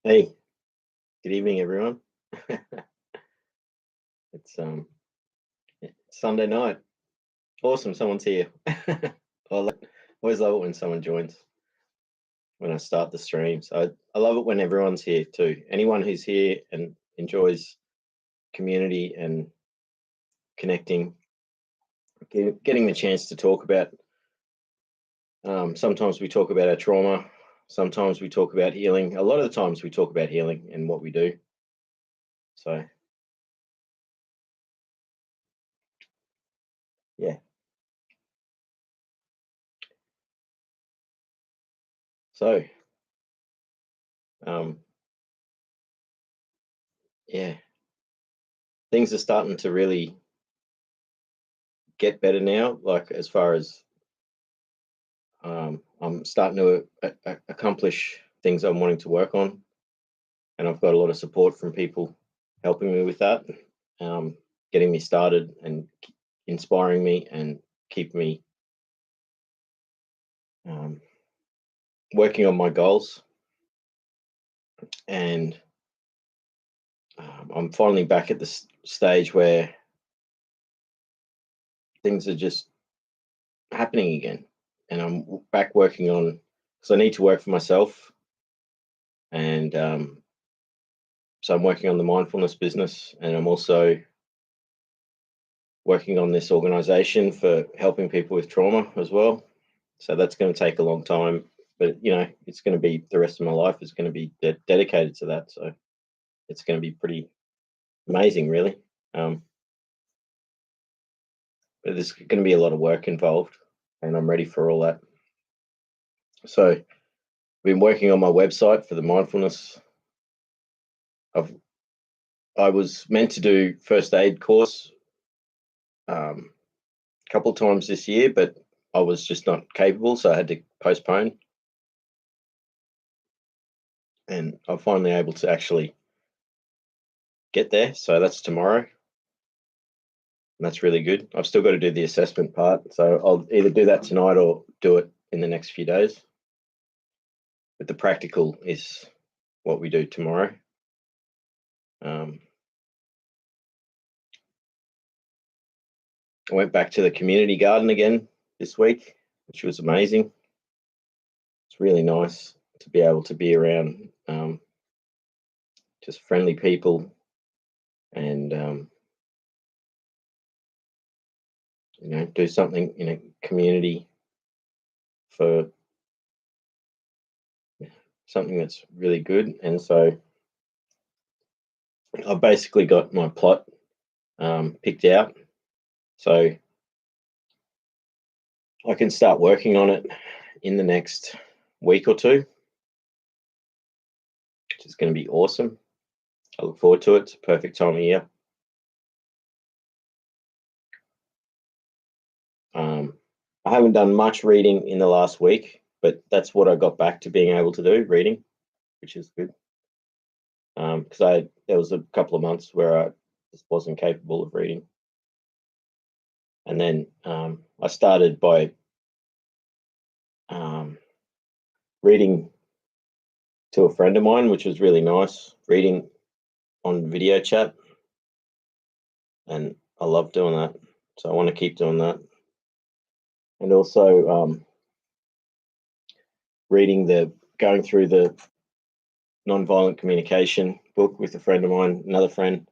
Hey, good evening, everyone. It's Sunday night. Awesome, someone's here. Always love it when someone joins when I start the stream. So I love it when everyone's here too. Anyone who's here and enjoys community and connecting, getting the chance to talk about. Sometimes we talk about our trauma. Sometimes we talk about healing. A lot of the times we talk about healing and what we do. So yeah. So um, yeah, things are starting to really get better now. Like as far as I'm starting to accomplish things I'm wanting to work on, and I've got a lot of support from people helping me with that, um, getting me started and inspiring me and keep me um, working on my goals. And I'm finally back at the stage where things are just happening again, and I'm back working on because I need to work for myself, and so I'm working on the mindfulness business, and I'm also working on this organization for helping people with trauma as well. So that's going to take a long time, but it's going to be the rest of my life is going to be dedicated to that. So it's going to be pretty amazing, really. But there's going to be a lot of work involved, and I'm ready for all that. So I've been working on my website for the mindfulness. I was meant to do first aid course a couple of times this year, but I was just not capable, so I had to postpone. And I'm finally able to actually get there. So that's tomorrow. And that's really good. I've still got to do the assessment part. So I'll either do that tonight or do it in the next few days. But the practical is what we do tomorrow. I went back to the community garden again this week, which was amazing. It's really nice to be able to be around just friendly people and do something in a community for something that's really good. And so I basically got my plot picked out, so I can start working on it in the next week or two, which is going to be awesome. I look forward to it. It's a perfect time of year. I haven't done much reading in the last week, but that's what I got back to being able to do, reading, which is good. Because there was a couple of months where I just wasn't capable of reading. And then I started by reading to a friend of mine, which was really nice, reading on video chat. And I love doing that. So I want to keep doing that. And also going through the nonviolent communication book with a friend of mine, another friend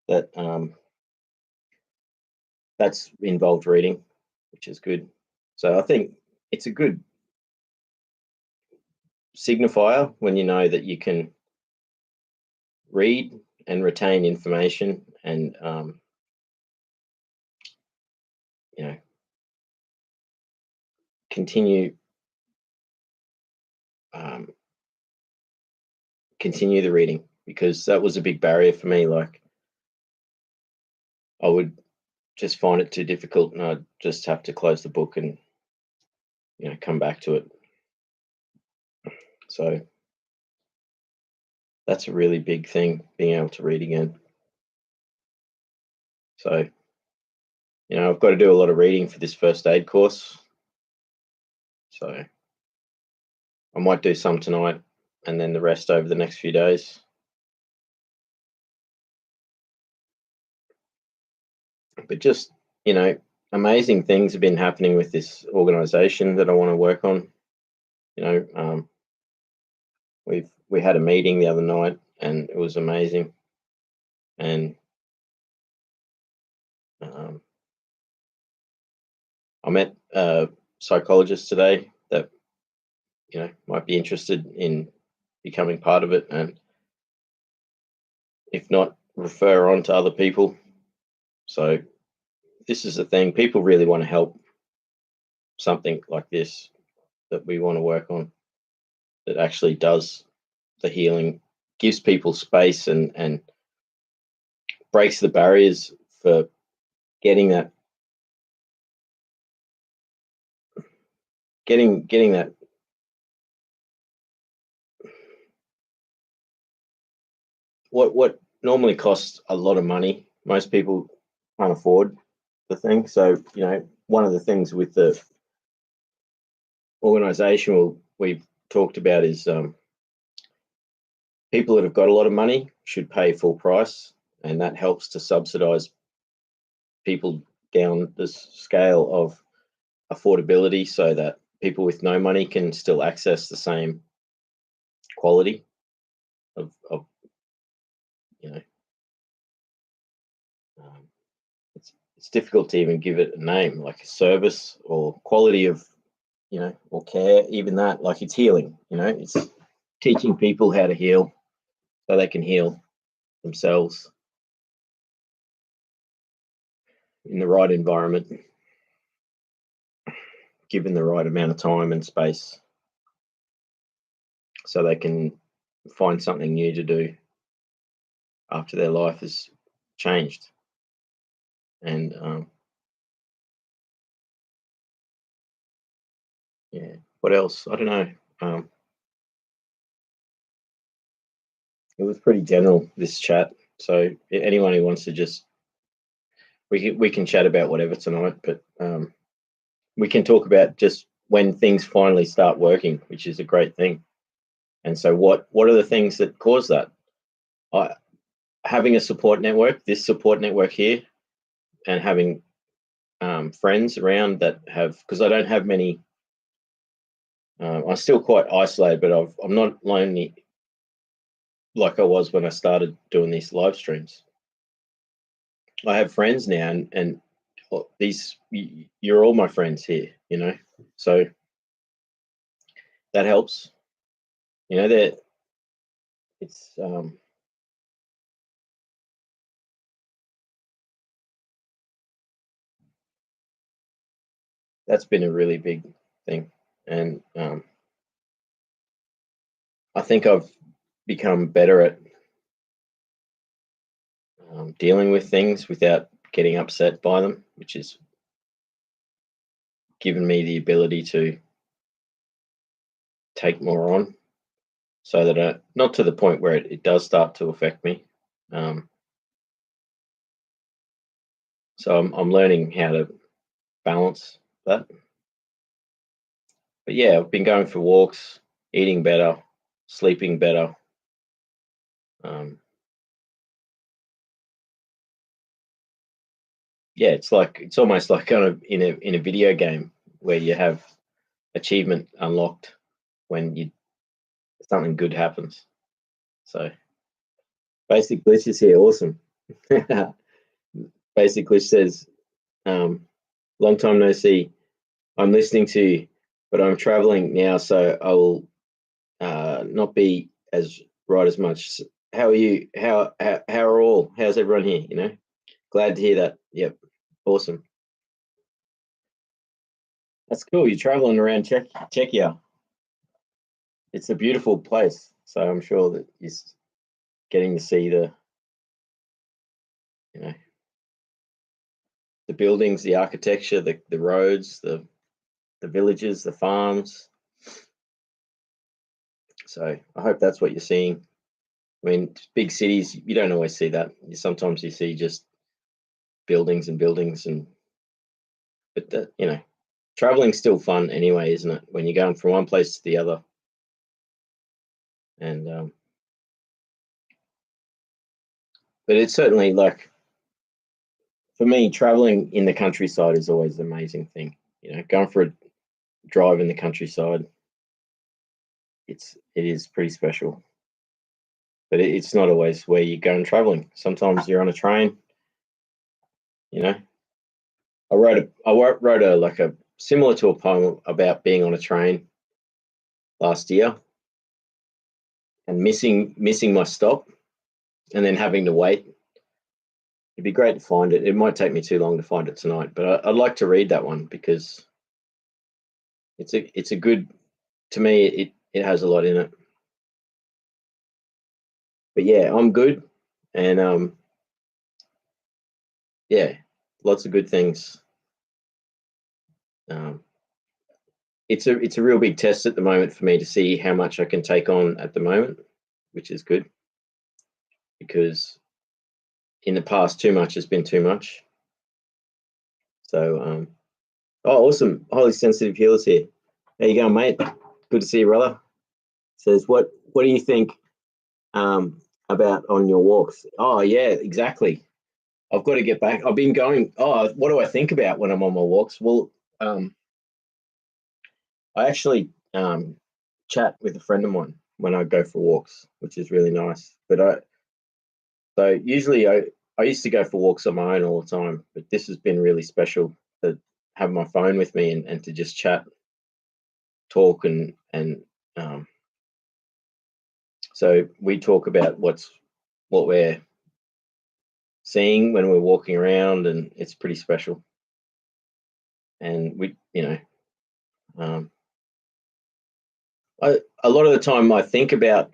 that that's involved reading, which is good. So I think it's a good signifier when you know that you can read and retain information and continue continue the reading, because that was a big barrier for me. Like I would just find it too difficult, and I'd just have to close the book and come back to it. So that's a really big thing, being able to read again. So I've got to do a lot of reading for this first aid course, so I might do some tonight, and then the rest over the next few days. But just, amazing things have been happening with this organization that I want to work on. We had a meeting the other night and it was amazing. And I met a psychologist today that might be interested in becoming part of it, and if not, refer on to other people. So this is the thing, people really want to help something like this that we want to work on, that actually does the healing, gives people space and breaks the barriers for getting that getting that what normally costs a lot of money. Most people can't afford the thing. So, one of the things with the organization we've talked about is people that have got a lot of money should pay full price, and that helps to subsidize people down the scale of affordability, so that people with no money can still access the same quality of it's difficult to even give it a name, like a service or quality of, or care. Even that, like, it's healing. It's teaching people how to heal so they can heal themselves in the right environment, given the right amount of time and space, so they can find something new to do after their life has changed. And yeah, what else? I don't know. It was pretty general, this chat. So anyone who wants to just, we can chat about whatever tonight, but we can talk about just when things finally start working, which is a great thing. And so what are the things that cause that? Having a support network, this support network here, and having friends around that have, because I don't have many, I'm still quite isolated, but I'm not lonely like I was when I started doing these live streams. I have friends now, and you're all my friends here, so that helps. That it's that's been a really big thing, and I think I've become better at dealing with things without getting upset by them, which has given me the ability to take more on, so that not to the point where it does start to affect me. So I'm learning how to balance that. But yeah, I've been going for walks, eating better, sleeping better. Yeah, it's almost like kind of in a video game where you have achievement unlocked when something good happens. So Basic Glitch is here, awesome. Basic Glitch says, long time no see. I'm listening to you, but I'm traveling now, so I will not be as right as much. How are you? How are all? How's everyone here? Glad to hear that. Yep, awesome. That's cool. You're traveling around Czechia. It's a beautiful place, so I'm sure that you're getting to see you know, the buildings, the architecture, the roads, the villages, the farms. So I hope that's what you're seeing. I mean, big cities, you don't always see that. Sometimes you see just buildings and buildings, but traveling's still fun anyway, isn't it? When you're going from one place to the other. And but it's certainly like, for me, traveling in the countryside is always an amazing thing. Going for a drive in the countryside, it is pretty special. But it's not always where you go and traveling. Sometimes you're on a train. You know, I wrote a like a similar to a poem about being on a train last year and missing my stop and then having to wait. It'd be great to find it. It might take me too long to find it tonight, but I'd like to read that one because it's a good, to me it has a lot in it. But yeah, I'm good, and yeah, lots of good things. Um, it's a real big test at the moment for me to see how much I can take on at the moment, which is good because in the past too much has been too much. So oh, awesome, highly sensitive healers here. How you going, mate? Good to see you, brother. Says what do you think about on your walks? Oh yeah, exactly. I've got to get back. I've been going. Oh, what do I think about when I'm on my walks? Well, I actually chat with a friend of mine when I go for walks, which is really nice. But so usually I used to go for walks on my own all the time, but this has been really special to have my phone with me and to just chat, talk, and so we talk about what we're seeing when we're walking around, and it's pretty special. And um, a lot of the time I think about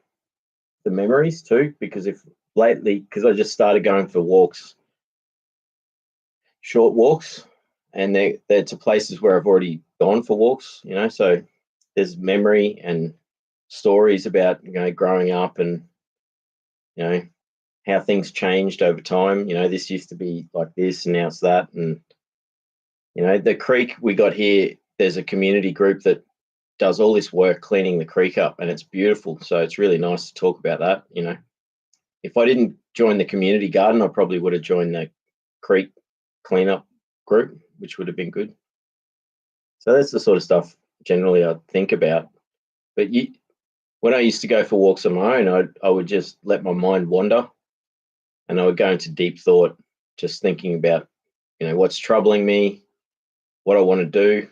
the memories too, because because I just started going for walks, short walks, and they're to places where I've already gone for walks, so there's memory and stories about growing up and you know how things changed over time. This used to be like this and now it's that. And the creek we got here, there's a community group that does all this work cleaning the creek up, and it's beautiful. So it's really nice to talk about that. If I didn't join the community garden, I probably would have joined the creek cleanup group, which would have been good. So that's the sort of stuff generally I think about. But when I used to go for walks on my own, I would just let my mind wander, and I would go into deep thought, just thinking about what's troubling me, what I want to do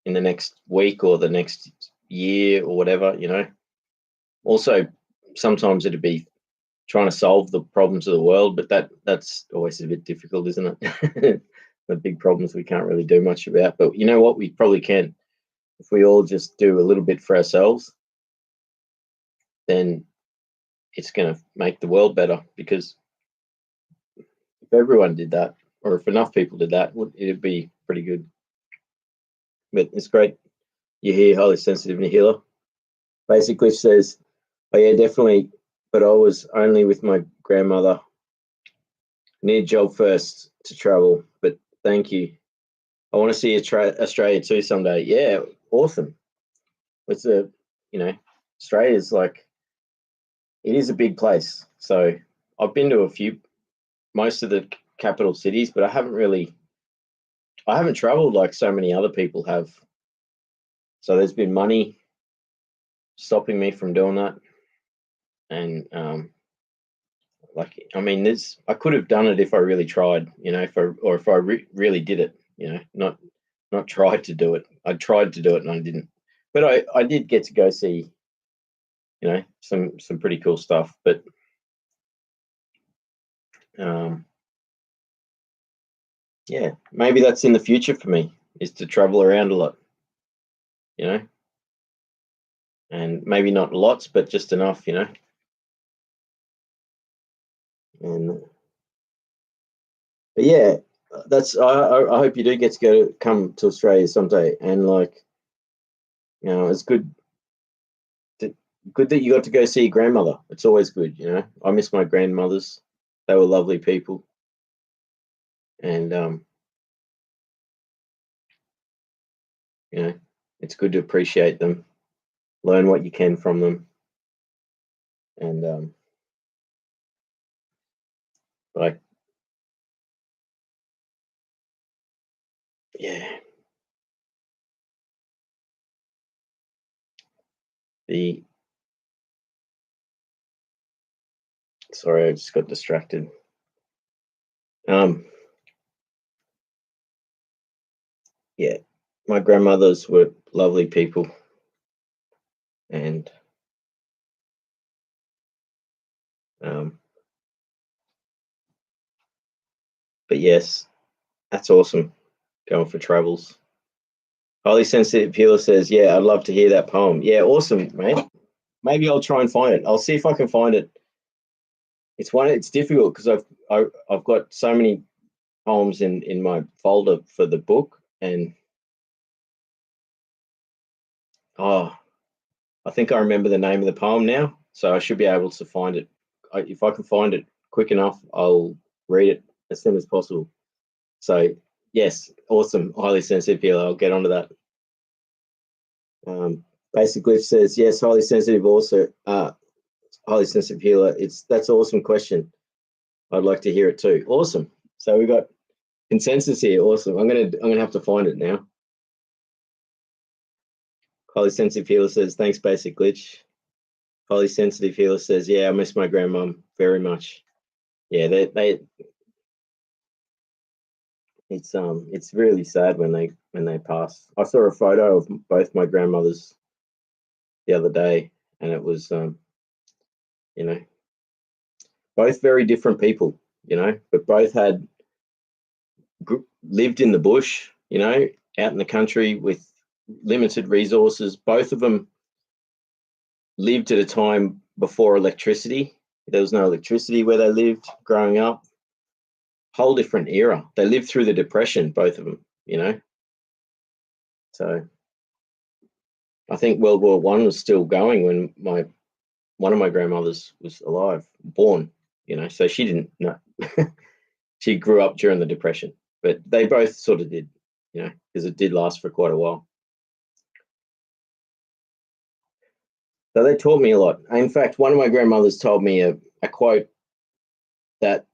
in the next week or the next year or whatever. Also, sometimes it'd be trying to solve the problems of the world, but that's always a bit difficult, isn't it? The big problems we can't really do much about. But you know what? We probably can. If we all just do a little bit for ourselves, then it's going to make the world better. Because if everyone did that, or if enough people did that, it'd be pretty good. But it's great. You're here, highly sensitive and a healer. Basically says, oh yeah, definitely. But I was only with my grandmother. Need job first to travel, but thank you. I want to see Australia too someday. Yeah, awesome. It's Australia's like, it is a big place. So I've been to most of the capital cities, but I haven't traveled like so many other people have. So there's been money stopping me from doing that. And I could have done it if I really tried, if I really did it, not tried to do it. I tried to do it and I didn't. But I did get to go see, some pretty cool stuff. But yeah, maybe that's in the future for me, is to travel around a lot, and maybe not lots, but just enough, And but yeah, I hope you do get to come to Australia someday, and it's good that you got to go see your grandmother. It's always good, I miss my grandmothers. They were lovely people, and it's good to appreciate them, learn what you can from them, And like, yeah, the sorry, I just got distracted. Yeah, my grandmothers were lovely people, and um, but yes, that's awesome. Going for travels. Highly sensitive healer says, "Yeah, I'd love to hear that poem." Yeah, awesome, mate. Maybe I'll try and find it. I'll see if I can find it. It's difficult because I've got so many poems in my folder for the book, and oh, I think I remember the name of the poem now, so I should be able to find it. If I can find it quick enough, I'll read it as soon as possible. So yes, awesome, highly sensitive healer. I'll get onto that. Basic Glyph says yes, highly sensitive. Also, highly sensitive healer. That's an awesome question. I'd like to hear it too. Awesome. So we got consensus here. Awesome. I'm gonna have to find it now. Highly sensitive healer says thanks, Basic Glitch. Highly sensitive healer says yeah, I miss my grandmom very much. Yeah, they it's really sad when they pass. I saw a photo of both my grandmothers the other day, and it was you know both very different people, but both had lived in the bush, out in the country with limited resources. Both of them lived at a time before electricity. There was no electricity where they lived growing up. Whole different era. They lived through the Depression, both of them. So I think World War One was still going when one of my grandmothers was alive, born. So she didn't know. She grew up during the Depression, but they both sort of did, because it did last for quite a while. So they taught me a lot. In fact, one of my grandmothers told me a quote that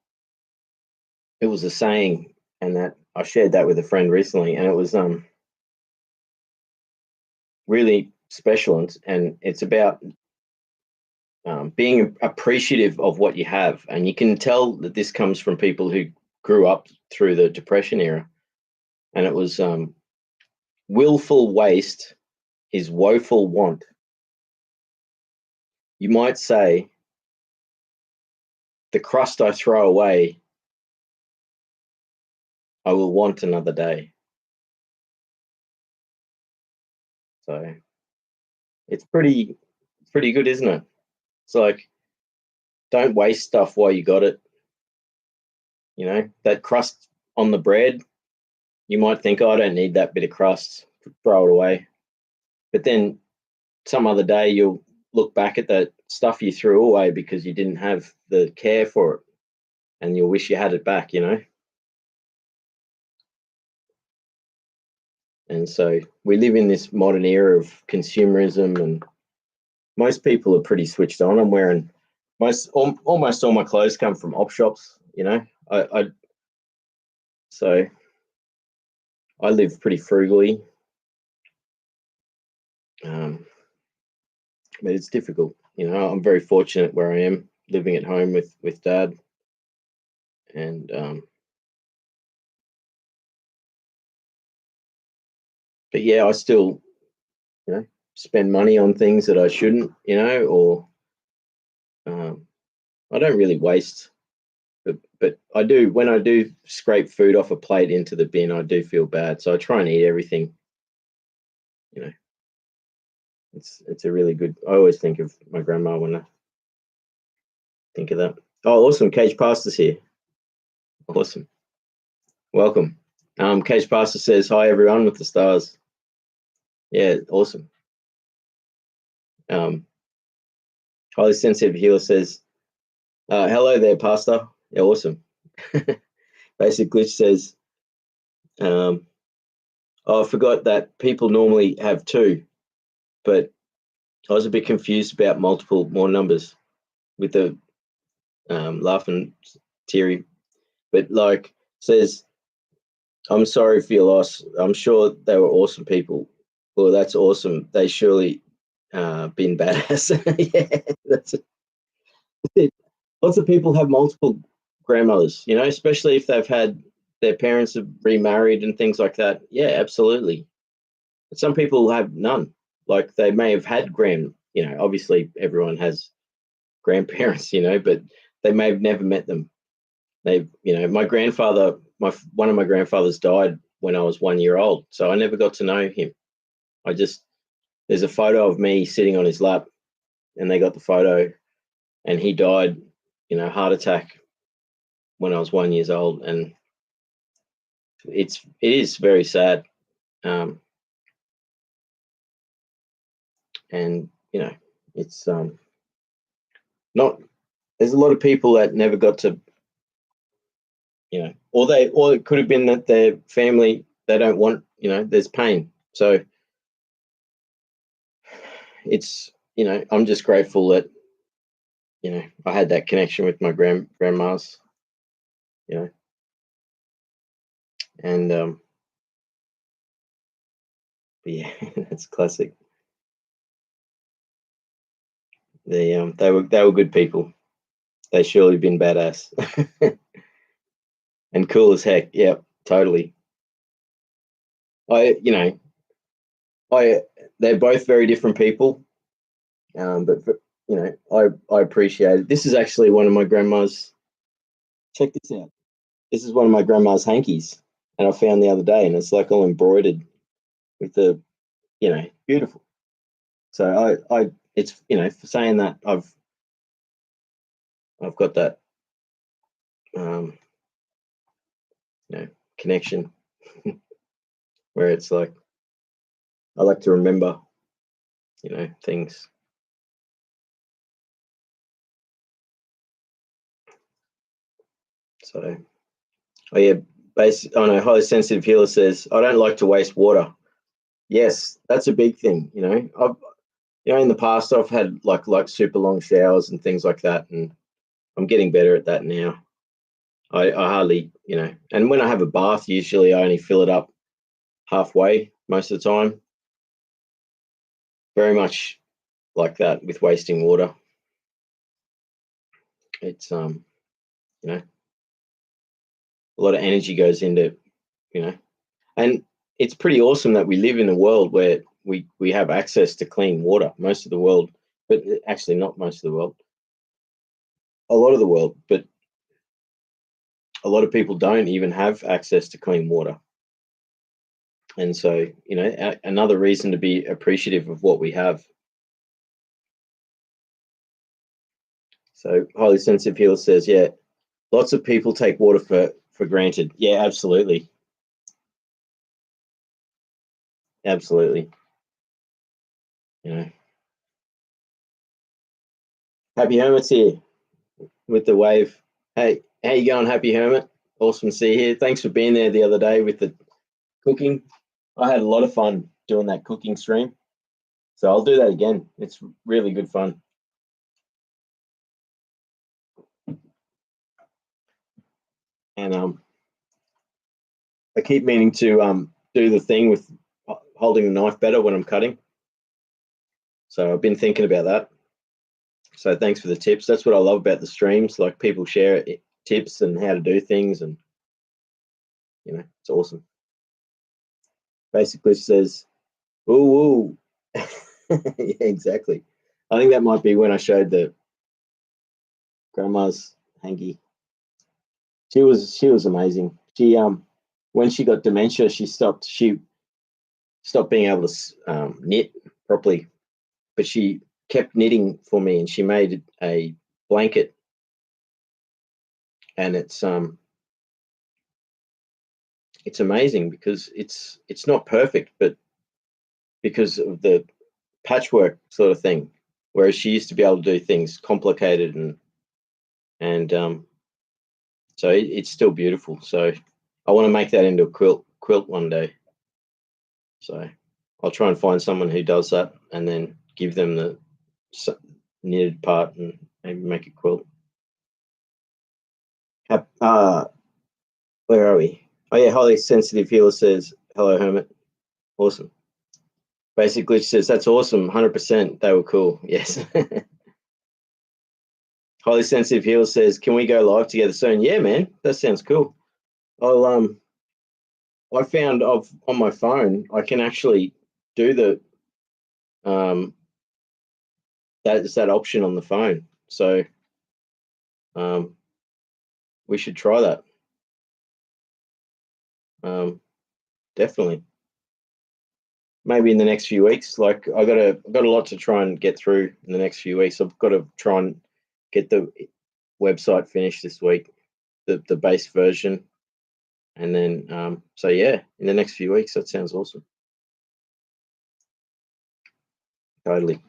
it was a saying, and that I shared that with a friend recently, and it was really special, and it's about being appreciative of what you have, and you can tell that this comes from people who grew up through the Depression era, and it was willful waste is woeful want. You might say, the crust I throw away, I will want another day. So it's pretty good, isn't it? It's like, don't waste stuff while you got it. That crust on the bread, you might think, oh, I don't need that bit of crust, throw it away. But then some other day you'll look back at that stuff you threw away because you didn't have the care for it, and you'll wish you had it back. And so we live in this modern era of consumerism, and most people are pretty switched on. I'm wearing almost all my clothes come from op shops. I so I live pretty frugally, but it's difficult. I'm very fortunate where I am living at home with Dad, and but yeah, I still spend money on things that I shouldn't, or I don't really waste, but I do. When I do scrape food off a plate into the bin, I do feel bad. So I try and eat everything. You know, it's a really good. I always think of my grandma when I think of that. Oh, awesome! Cage Pastor's here. Awesome, welcome. Cage Pastor says hi everyone with the stars. Yeah, awesome. Highly sensitive healer says, hello there, Pastor. Yeah, awesome. Basic Glitch says, oh, I forgot that people normally have two, but I was a bit confused about multiple more numbers. with the laughing teary, but like says, I'm sorry for your loss. I'm sure they were awesome people. Well, that's awesome. They surely been badass. Yeah, that's it. Lots of people have multiple grandmothers, you know, especially if they've had their parents have remarried and things like that. Yeah, absolutely. Some people have none. Like they may have had you know, obviously everyone has grandparents, you know, but they may have never met them. You know, my grandfather, one of my grandfathers died when I was 1 year old, so I never got to know him. I just there's a photo of me sitting on his lap, and they got the photo, and he died, you know, heart attack when I was 1 year old, and it is very sad, um, and you know, it's not. There's a lot of people that never got to, you know, or it could have been that their family they don't want, you know, there's pain, so it's you know, I'm just grateful that you know I had that connection with my grandmas, you know, and but yeah, that's classic. They were good people. They surely been badass and cool as heck. Yep, totally. I you know I they're both very different people, but you know I appreciate it. This is actually one of my grandma's. Check this out. This is one of my grandma's hankies, and I found the other day, and it's like all embroidered with the you know beautiful. So it's you know for saying that I've got that um, you know connection where it's like I like to remember you know things. So oh yeah, I know highly sensitive healer says I don't like to waste water. Yes, that's a big thing. You know, I've you know in the past I've had like super long showers and things like that, and I'm getting better at that now. I hardly you know, and when I have a bath, usually I only fill it up halfway most of the time. Very much like that with wasting water. It's you know a lot of energy goes into you know, and it's pretty awesome that we live in a world where we have access to clean water. Most of the world, but actually not most of the world, a lot of the world, but a lot of people don't even have access to clean water. And so you know another reason to be appreciative of what we have. So highly sensitive healer says, yeah, lots of people take water for granted. Yeah, absolutely, absolutely. You know, Happy Hermit's here with the wave. Hey, how you going, Happy Hermit? Awesome to see you here. Thanks for being there the other day with the cooking. I had a lot of fun doing that cooking stream, so I'll do that again. It's really good fun. And I keep meaning to do the thing with holding the knife better when I'm cutting. So I've been thinking about that. So thanks for the tips. That's what I love about the streams. Like people share tips and how to do things, and you know, it's awesome. Basically says, "Ooh, ooh." Yeah, exactly. I think that might be when I showed the grandma's hanky. She was amazing. She when she got dementia, she stopped being able to knit properly, but she kept knitting for me, and she made a blanket, and it's amazing because it's not perfect, but because of the patchwork sort of thing, whereas she used to be able to do things complicated and so it's still beautiful. So I want to make that into a quilt one day. So I'll try and find someone who does that and then give them the knitted part and Maybe make a quilt. Where are we? Oh yeah, highly sensitive healer says hello, Hermit. Awesome. Basically, she says that's awesome. 100%. They were cool. Yes. Highly sensitive healer says, can we go live together soon? Yeah, man, that sounds cool. I'll I found on my phone I can actually do the that's that option on the phone. So we should try that. Definitely. Maybe in the next few weeks. Like I've got a lot to try and get through in the next few weeks. I've got to try and get the website finished this week, the base version, and then so yeah, in the next few weeks. That sounds awesome. Totally.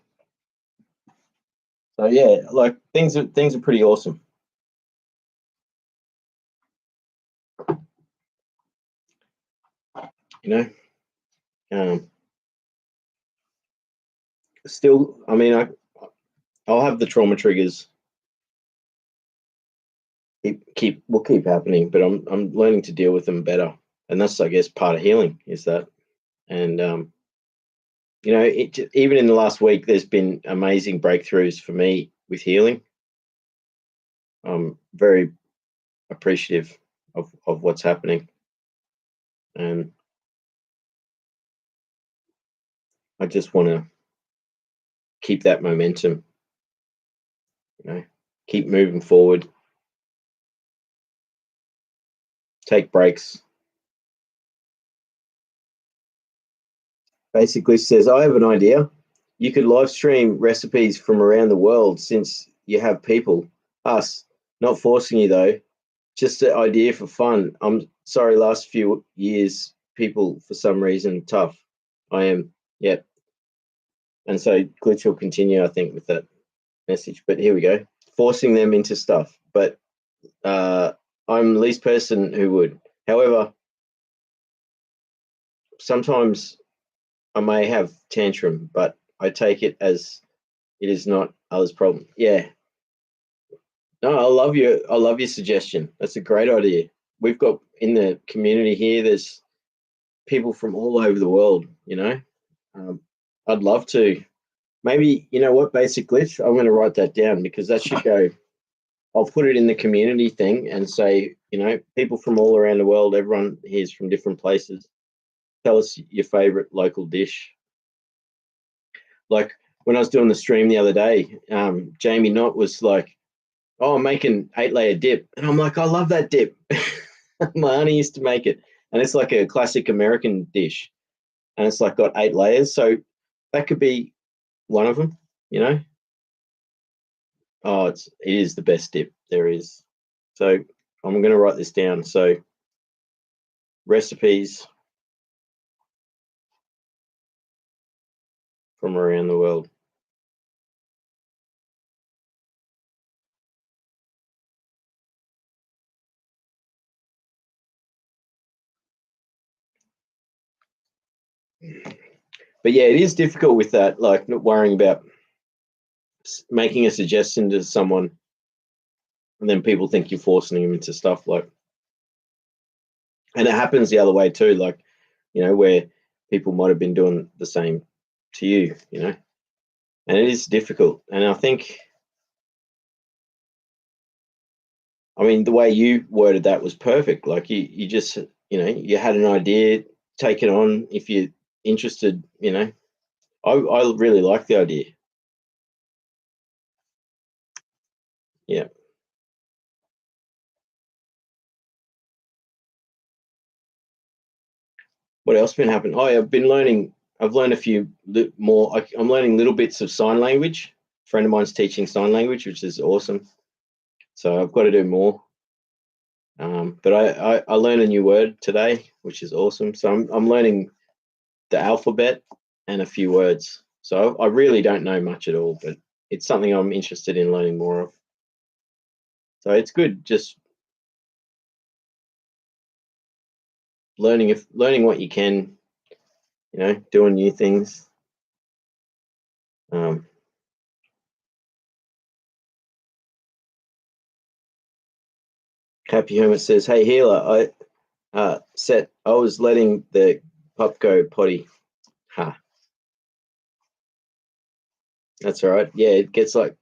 So yeah, like things are pretty awesome. You know, still, I mean, I'll have the trauma triggers will keep happening, but I'm learning to deal with them better, and that's, I guess, part of healing is that. And you know, even in the last week, there's been amazing breakthroughs for me with healing. I'm very appreciative of what's happening, and I just want to keep that momentum. You know, keep moving forward. Take breaks. Basically says, I have an idea. You could live stream recipes from around the world since you have people, us, not forcing you though, just an idea for fun. I'm sorry, last few years, people for some reason tough. I am, yep. And so Glitch will continue, I think, with that message. But here we go. Forcing them into stuff. But I'm the least person who would. However, sometimes I may have tantrum, but I take it as it is not others' problem. Yeah. No, I love you. I love your suggestion. That's a great idea. We've got in the community here, there's people from all over the world, you know. I'd love to. Maybe, you know what, Basic Glitch? I'm going to write that down because that should go. I'll put it in the community thing and say, you know, people from all around the world, everyone here's from different places. Tell us your favorite local dish. Like when I was doing the stream the other day, Jamie Knott was like, oh, I'm making 8-layer dip. And I'm like, I love that dip. My auntie used to make it. And it's like a classic American dish. And it's like got 8 layers. So that could be one of them, you know? Oh, it is the best dip there is. So I'm going to write this down. So recipes from around the world. But yeah, it is difficult with that, like not worrying about making a suggestion to someone and then people think you're forcing them into stuff like, and it happens the other way too, like, you know, where people might have been doing the same to you, you know, and it is difficult. And I think, I mean, the way you worded that was perfect. Like you just, you know, you had an idea, take it on if you're interested, you know. I really like the idea. Yeah. What else been happening? Oh, I've been learning. I've learned a few more. I'm learning little bits of sign language. A friend of mine's teaching sign language, which is awesome. So I've got to do more. But I learned a new word today, which is awesome. So I'm learning the alphabet and a few words. So I really don't know much at all, but it's something I'm interested in learning more of. So it's good, just learning what you can, you know, doing new things. Happy Hermit says, "Hey healer, I was letting the pup go potty." Ha, that's all right. Yeah, it gets like,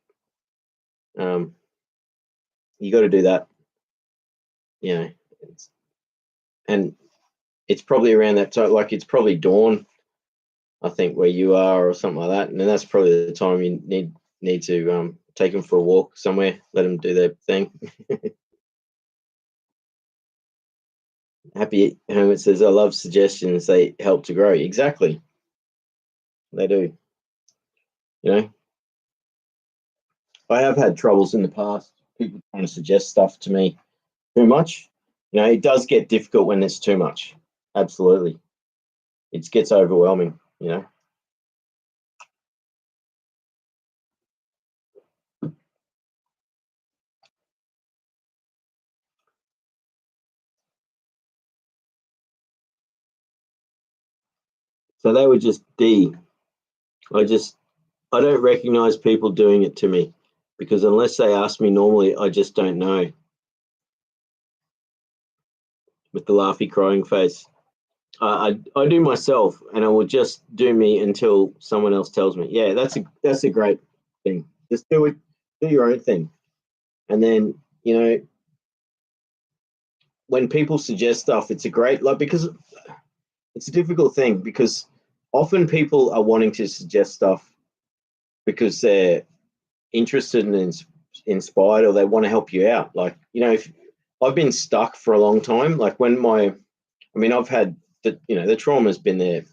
you got to do that. You know, and it's probably around that time. Like it's probably dawn, I think, where you are or something like that, and then that's probably the time you need to take them for a walk somewhere, let them do their thing. Happy Hermit says, "I love suggestions. They help to grow." Exactly, they do. You know, I have had troubles in the past. People trying to suggest stuff to me too much. You know, it does get difficult when there's too much. Absolutely, it gets overwhelming. You know. So they were just D. I don't recognize people doing it to me because unless they ask me normally, I just don't know. With the laughy crying face, I do myself, and I will just do me until someone else tells me. Yeah, that's a great thing. Just do it, do your own thing, and then when people suggest stuff, it's a great because it's a difficult thing because often people are wanting to suggest stuff because they're interested and inspired or they want to help you out. Like, if I've been stuck for a long time, like I've had the trauma's been there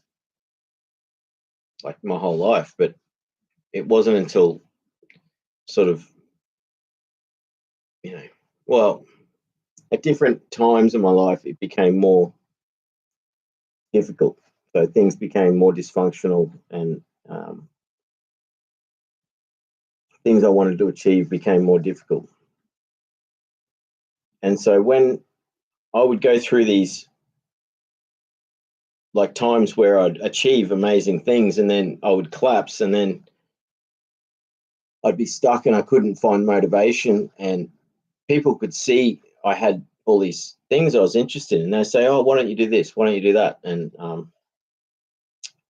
like my whole life, but it wasn't until sort of, you know, well, at different times in my life, it became more difficult. So things became more dysfunctional and things I wanted to achieve became more difficult. And so when I would go through these like times where I'd achieve amazing things and then I would collapse and then I'd be stuck and I couldn't find motivation and people could see I had all these things I was interested in. They say, "Oh, why don't you do this? Why don't you do that?" And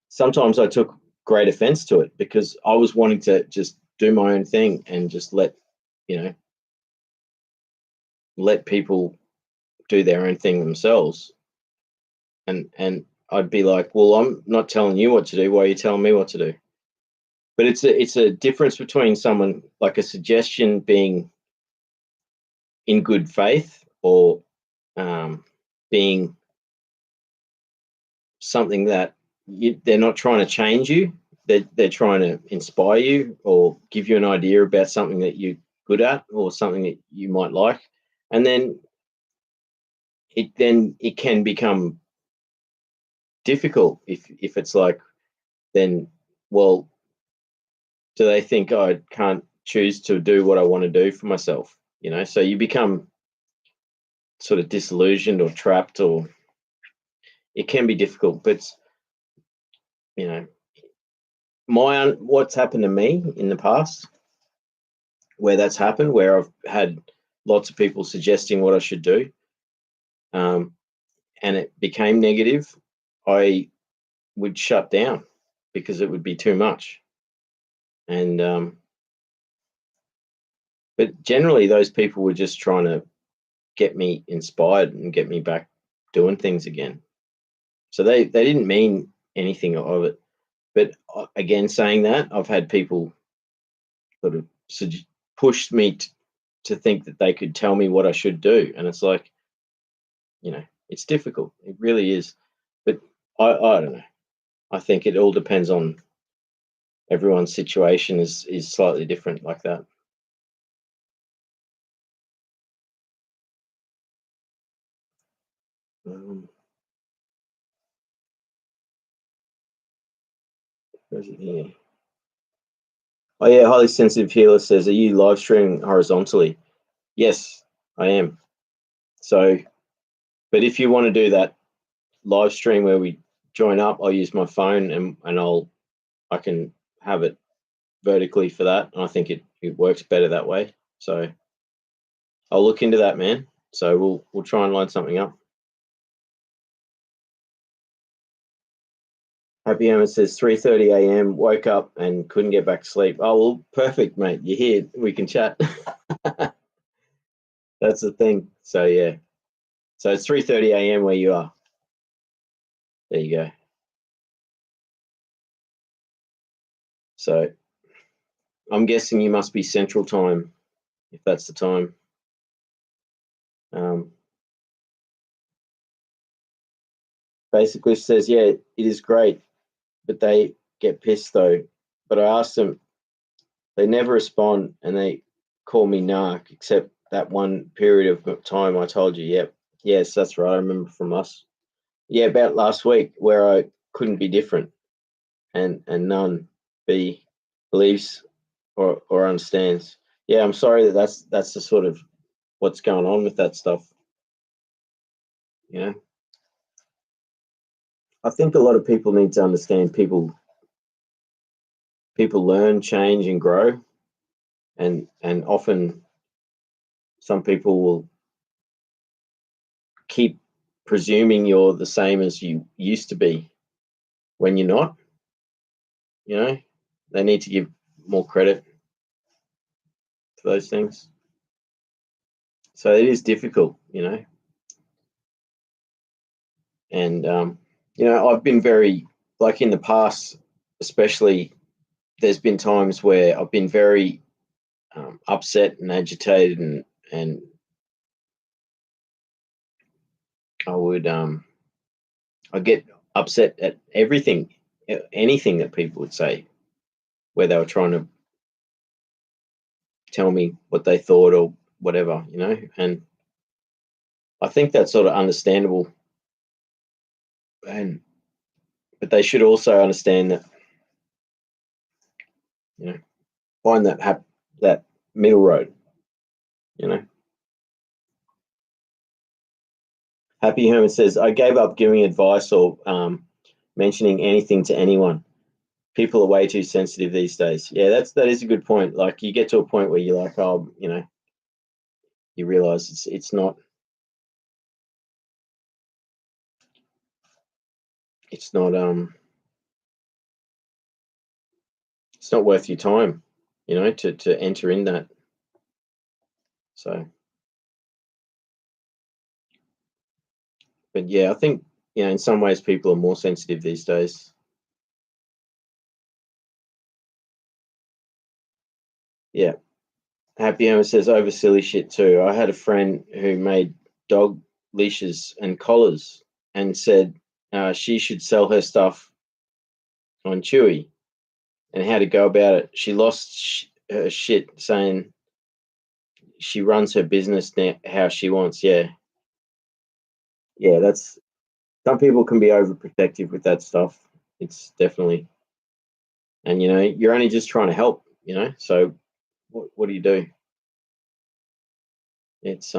sometimes I took great offense to it because I was wanting to just do my own thing and just you know, let people do their own thing themselves. And I'd be like, "Well, I'm not telling you what to do. Why are you telling me what to do?" But it's a difference between someone like a suggestion being in good faith or being something that they're not trying to change you. They're trying to inspire you or give you an idea about something that you're good at or something that you might like. And then it can become difficult if it's like, then, well, do they think I can't choose to do what I want to do for myself? So you become sort of disillusioned or trapped, or it can be difficult. But you know, what's happened to me in the past, where that's happened, where I've had lots of people suggesting what I should do, and it became negative, I would shut down because it would be too much. And but generally, those people were just trying to get me inspired and get me back doing things again. So they didn't mean anything of it. But again, saying that, I've had people sort of push me to think that they could tell me what I should do, and it's like, it's difficult. It really is. But I don't know. I think it all depends on everyone's situation is slightly different like that. Um, where's it here? Oh yeah, highly sensitive healer says, "Are you live streaming horizontally?" Yes, I am. So, but if you want to do that live stream where we join up, I'll use my phone and I can have it vertically for that. And I think it works better that way. So I'll look into that, man. So we'll try and line something up. Happy Homer says 3:30 a.m. Woke up and couldn't get back to sleep. Oh well, perfect, mate. You're here. We can chat. That's the thing. So yeah. So it's 3:30 a.m. where you are. There you go. So I'm guessing you must be Central Time, if that's the time. Basically says, yeah, it is great, but they get pissed though. But I asked them, they never respond, and they call me narc, except that one period of time I told you. Yep, yes, that's right. I remember from us. Yeah, about last week where I couldn't be different, and none believes or understands. Yeah, I'm sorry that's the sort of what's going on with that stuff. You know, I think a lot of people need to understand people learn, change, and grow, and often some people will keep presuming you're the same as you used to be when you're not. You know, they need to give more credit for those things. So it is difficult, you know, and you know, I've been very, like in the past, especially. There's been times where I've been very upset and agitated, and I would I get upset at everything, anything that people would say, where they were trying to tell me what they thought or whatever, you know. And I think that's sort of understandable, and but they should also understand that, you know, find that middle road, you know. Happy Herman says, I gave up giving advice or mentioning anything to anyone. People are way too sensitive these days. Yeah, that is a good point. Like you get to a point where you're like, oh, you know, you realize it's not it's not worth your time, you know, to enter in that. So, but yeah, I think, you know, in some ways people are more sensitive these days. Yeah. Happy Hour says over silly shit too. I had a friend who made dog leashes and collars and said she should sell her stuff on Chewy and how to go about it. She lost her shit saying she runs her business now how she wants. Yeah. Yeah, that's some people can be overprotective with that stuff. It's definitely, and you know, you're only just trying to help, you know. So what do you do? It's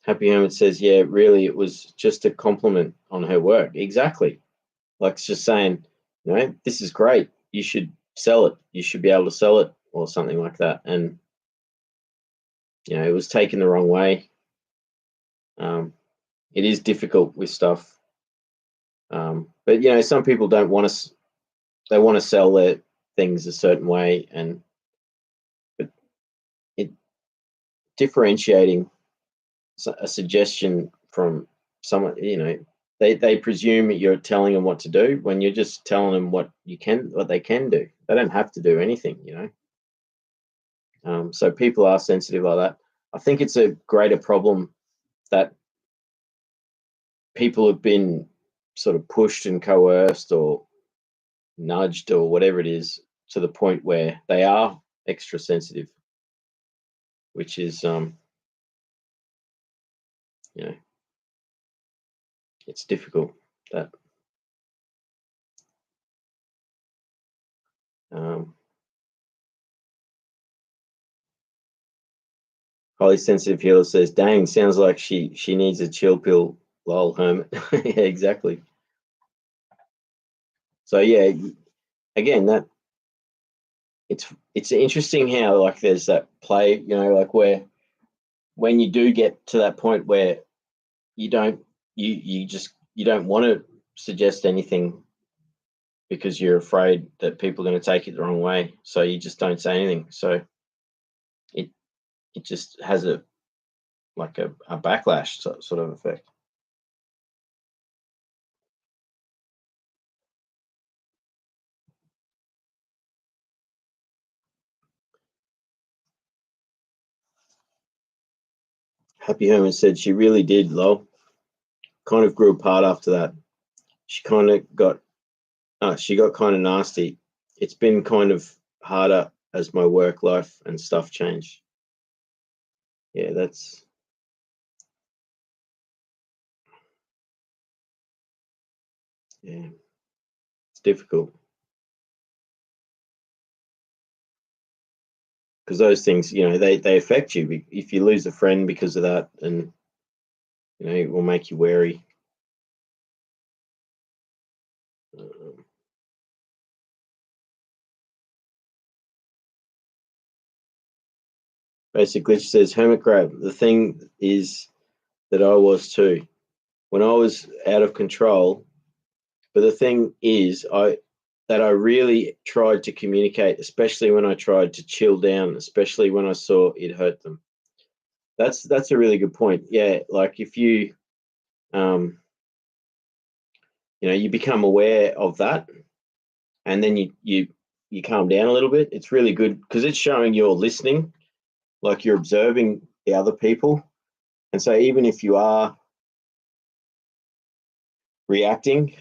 Happy Hermit says, yeah, really, it was just a compliment on her work. Exactly. Like it's just saying, you know, this is great. You should sell it. You should be able to sell it or something like that. And, you know, it was taken the wrong way. It is difficult with stuff. But, you know, some people don't want to, they want to sell their things a certain way. And, but it differentiating a suggestion from someone, you know, they presume you're telling them what to do when you're just telling them what they can do. They don't have to do anything, you know. So people are sensitive like that. I think it's a greater problem that people have been sort of pushed and coerced or nudged or whatever it is to the point where they are extra sensitive, which is you know, it's difficult. That um, highly sensitive healer says, "Dang, sounds like she needs a chill pill." Lol, hermit. Yeah, exactly. So yeah, again, it's interesting how like there's that play, like where when you do get to that point where you don't you don't want to suggest anything because you're afraid that people are going to take it the wrong way, so you just don't say anything. So it just has a backlash sort of effect. Happy Herman said she really did, lol. Kind of grew apart after that. She kind of got kind of nasty. It's been kind of harder as my work life and stuff change. Yeah, it's difficult because those things, they affect you. If you lose a friend because of that, and it will make you wary. Basically, she says, Hermit Crab, the thing is that I was too. When I was out of control, but the thing is, I really tried to communicate, especially when I tried to chill down, especially when I saw it hurt them. That's a really good point. Yeah, like if you, you become aware of that, and then you calm down a little bit. It's really good because it's showing you're listening, like you're observing the other people, and so even if you are reacting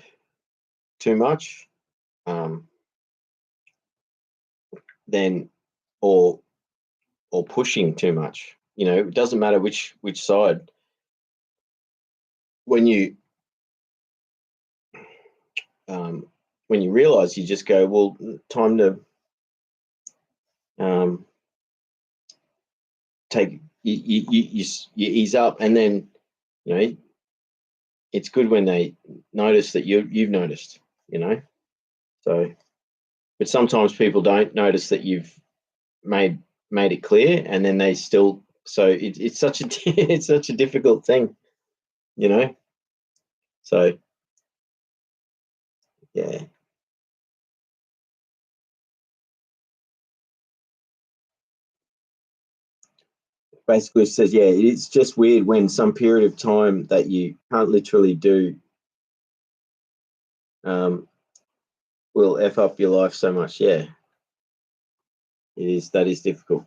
too much, then or pushing too much, it doesn't matter which side. When you realize, you just go, well, time to take you ease up, and then it's good when they notice that you've noticed, so. But sometimes people don't notice that you've made it clear, and then they still. So it's such a it's such a difficult thing, So yeah. Basically says, yeah, it's just weird when some period of time that you can't literally do will F up your life so much. Yeah, that is difficult.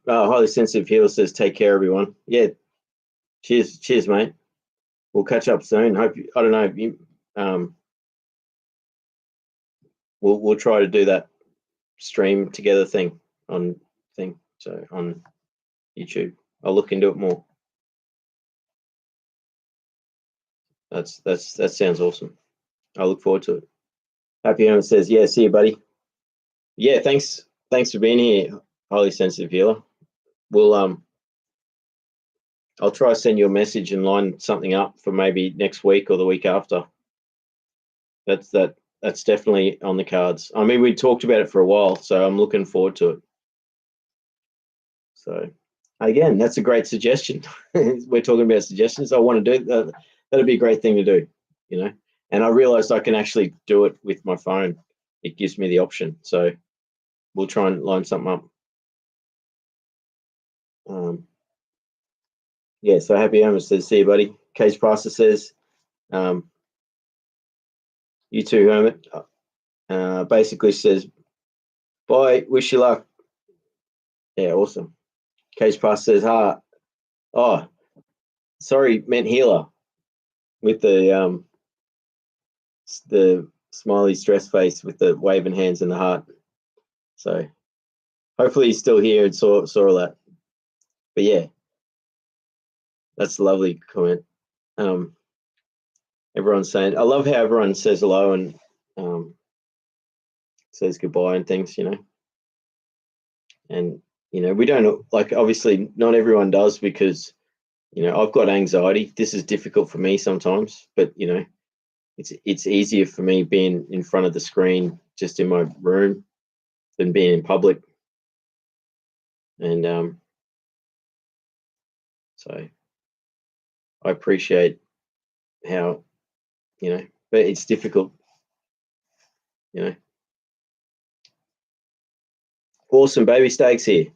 Highly sensitive healer says, take care, everyone. Yeah, cheers, mate. We'll catch up soon. Hope I don't know. We'll try to do that stream together thing on YouTube. I'll look into it more. That sounds awesome. I look forward to it. Happy Herman says, yeah, see you, buddy. Yeah, thanks for being here, highly sensitive healer. We'll I'll try to send you a message and line something up for maybe next week or the week after. That's definitely on the cards. I mean, we talked about it for a while, so I'm looking forward to it. So again, that's a great suggestion. We're talking about suggestions. I want to do that. That'd be a great thing to do, And I realized I can actually do it with my phone. It gives me the option. So we'll try and line something up. Yeah, so Happy Herman says, see you, buddy. Case Pricer says, you too, Hermit. Basically says, bye, wish you luck. Yeah, awesome. Case Pricer says, oh, sorry, meant healer, with the smiley stress face with the waving hands and the heart. So hopefully he's still here and saw all that. But yeah, that's a lovely comment. Everyone's saying, I love how everyone says hello and says goodbye and things, And we don't, like, obviously not everyone does, because I've got anxiety. This is difficult for me sometimes, but it's easier for me being in front of the screen just in my room than being in public. And so I appreciate how, but it's difficult, Awesome, baby steaks here.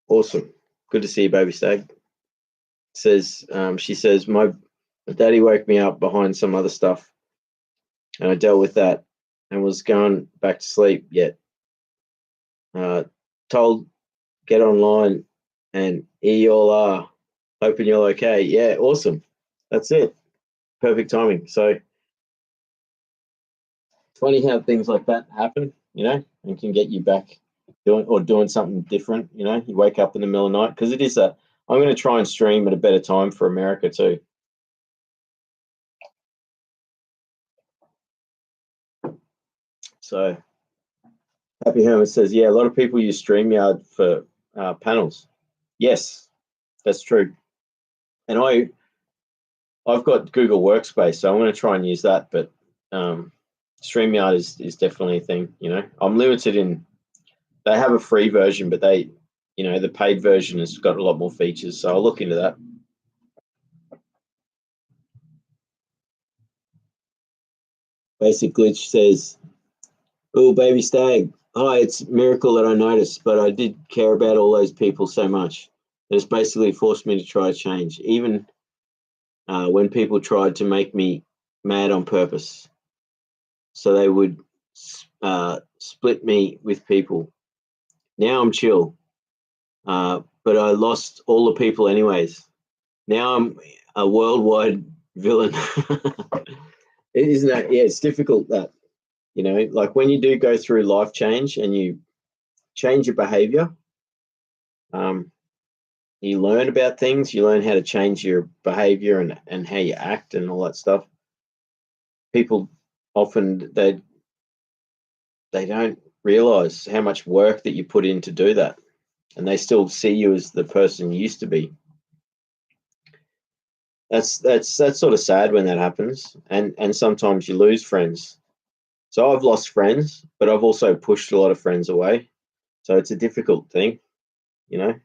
Awesome, good to see you, baby steak. She says my daddy woke me up behind some other stuff, and I dealt with that and was going back to sleep yet. Told get online, and here you all are, hoping you're okay. Yeah, awesome. That's it. Perfect timing. So funny how things like that happen, and can get you back doing something different. You wake up in the middle of the night, because it is that. I'm going to try and stream at a better time for America too. So Happy Hermit says, yeah, a lot of people use StreamYard for panels. Yes, that's true. And I've got Google Workspace, so I'm going to try and use that. But StreamYard is definitely a thing. I'm limited in. They have a free version, but the paid version has got a lot more features. So I'll look into that. Basic Glitch says, "Oh, baby stag. Hi, it's a miracle that I noticed, but I did care about all those people so much that it's basically forced me to try to change, even when people tried to make me mad on purpose. So they would split me with people. Now I'm chill, but I lost all the people anyways. Now I'm a worldwide villain." Isn't that? Yeah, it's difficult that, like when you do go through life change and you change your behavior, you learn about things, you learn how to change your behavior and how you act and all that stuff. People often, they don't realize how much work that you put in to do that, and they still see you as the person you used to be. That's sort of sad when that happens, and sometimes you lose friends. So I've lost friends, but I've also pushed a lot of friends away. So it's a difficult thing, you know.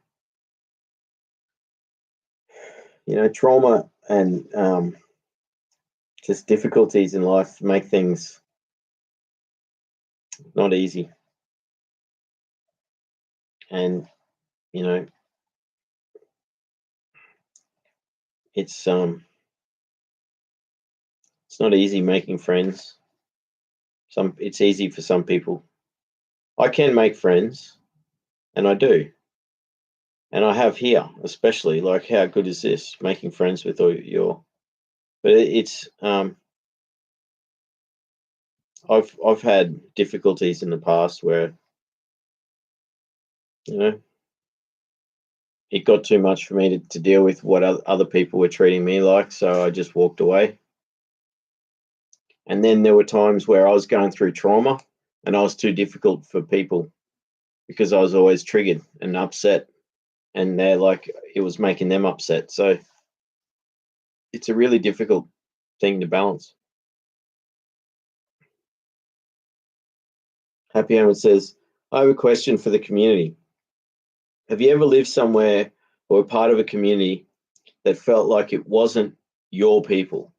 Trauma and just difficulties in life make things not easy. And it's not easy making friends. It's easy for some people. I can make friends, and I do, and I have here, especially. Like, how good is this, making friends with all your? But it's I've had difficulties in the past where it got too much for me to deal with what other people were treating me like, so I just walked away. And then there were times where I was going through trauma and I was too difficult for people because I was always triggered and upset, and they're like, it was making them upset. So it's a really difficult thing to balance. Happy Homer says, I have a question for the community. Have you ever lived somewhere or a part of a community that felt like it wasn't your people,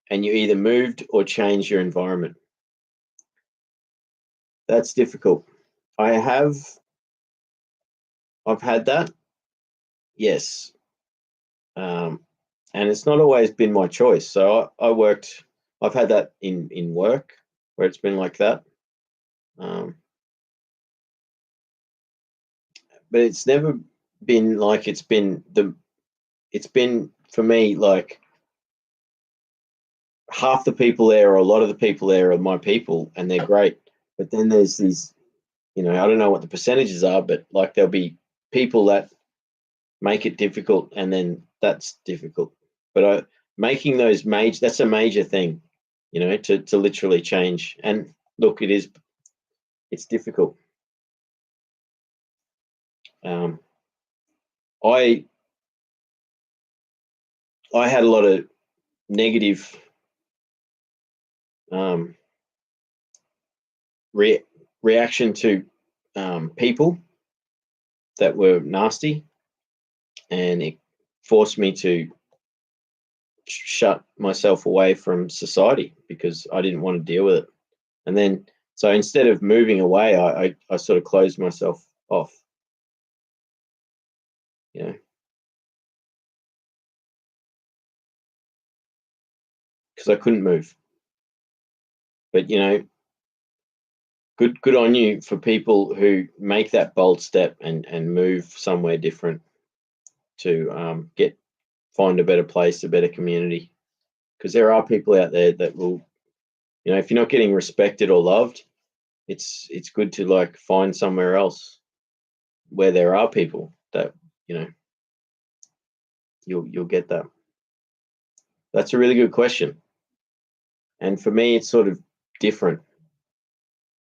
and you either moved or changed your environment? That's difficult. I've had that, yes. And it's not always been my choice. So I've had that in work where it's been like that. But it's never been like it's been for me like half the people there or a lot of the people there are my people and they're great. But then there's these, I don't know what the percentages are, but like there'll be people that make it difficult, and then that's difficult. But making those that's a major thing, to literally change. And look, it's difficult. I I had a lot of negative reaction to people that were nasty, and it forced me to shut myself away from society because I didn't want to deal with it. And then, so instead of moving away, I sort of closed myself off, you know, because I couldn't move. But, you know, good on you for people who make that bold step and move somewhere different to find a better place, a better community. Because there are people out there that will, you know, if you're not getting respected or loved, it's good to like find somewhere else where there are people that, you know, you'll get that. That's a really good question. And for me, it's sort of different.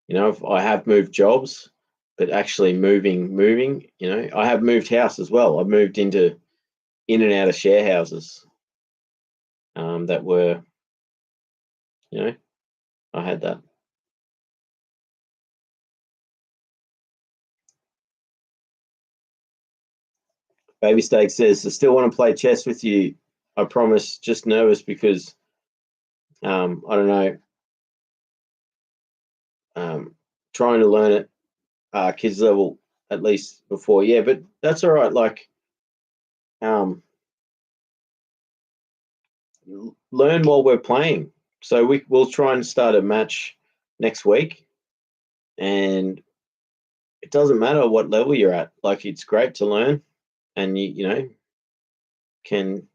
You know, if I have moved jobs, but actually moving, you know, I have moved house as well. I've moved in and out of share houses that were, you know, I had that. Baby Steak says, I still want to play chess with you. I promise, just nervous because I don't know, trying to learn it kids level at least before. Yeah, but that's all right. Like, learn while we're playing. So we'll try and start a match next week, and it doesn't matter what level you're at. Like, it's great to learn, and you know can.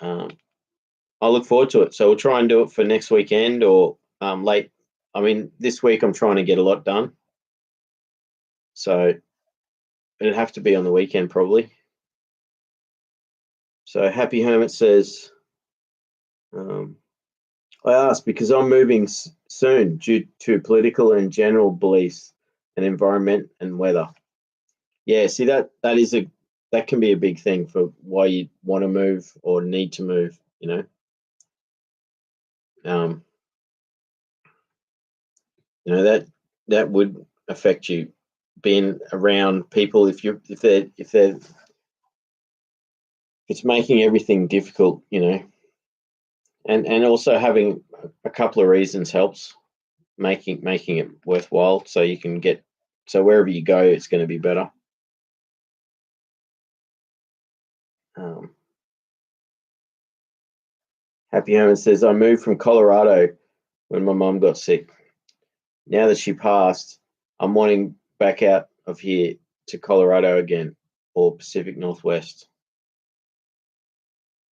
I look forward to it. So we'll try and do it for next weekend or late. I mean, this week I'm trying to get a lot done, so it'd have to be on the weekend probably. So Happy Hermit says, I asked because I'm moving soon due to political and general beliefs and environment and weather. Yeah, see that can be a big thing for why you want to move or need to move. You know, um, that would affect you being around people if it's making everything difficult. You know, and also having a couple of reasons helps making it worthwhile so you can get so wherever you go it's going to be better. Happy Herman says, I moved from Colorado when my mum got sick. Now that she passed, I'm wanting back out of here to Colorado again or Pacific Northwest.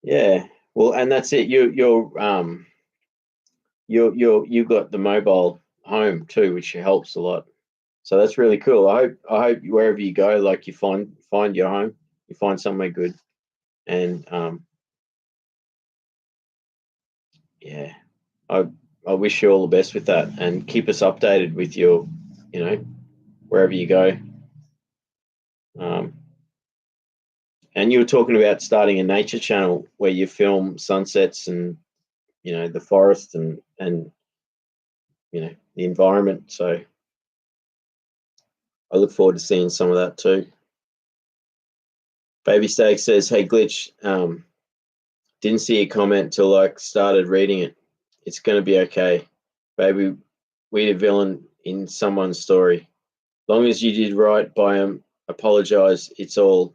Yeah, well, and that's it. You got the mobile home too, which helps a lot. So that's really cool. I hope wherever you go, like you find your home, you find somewhere good, and yeah, I I wish you all the best with that, and keep us updated with your, you know, wherever you go. Um, and you were talking about starting a nature channel where you film sunsets and you know the forest and you know the environment. So I look forward to seeing some of that too. Baby Steak says, "Hey Glitch, didn't see your comment till like started reading it. It's gonna be okay, baby. We the villain in someone's story. Long as you did right by him, apologize. It's all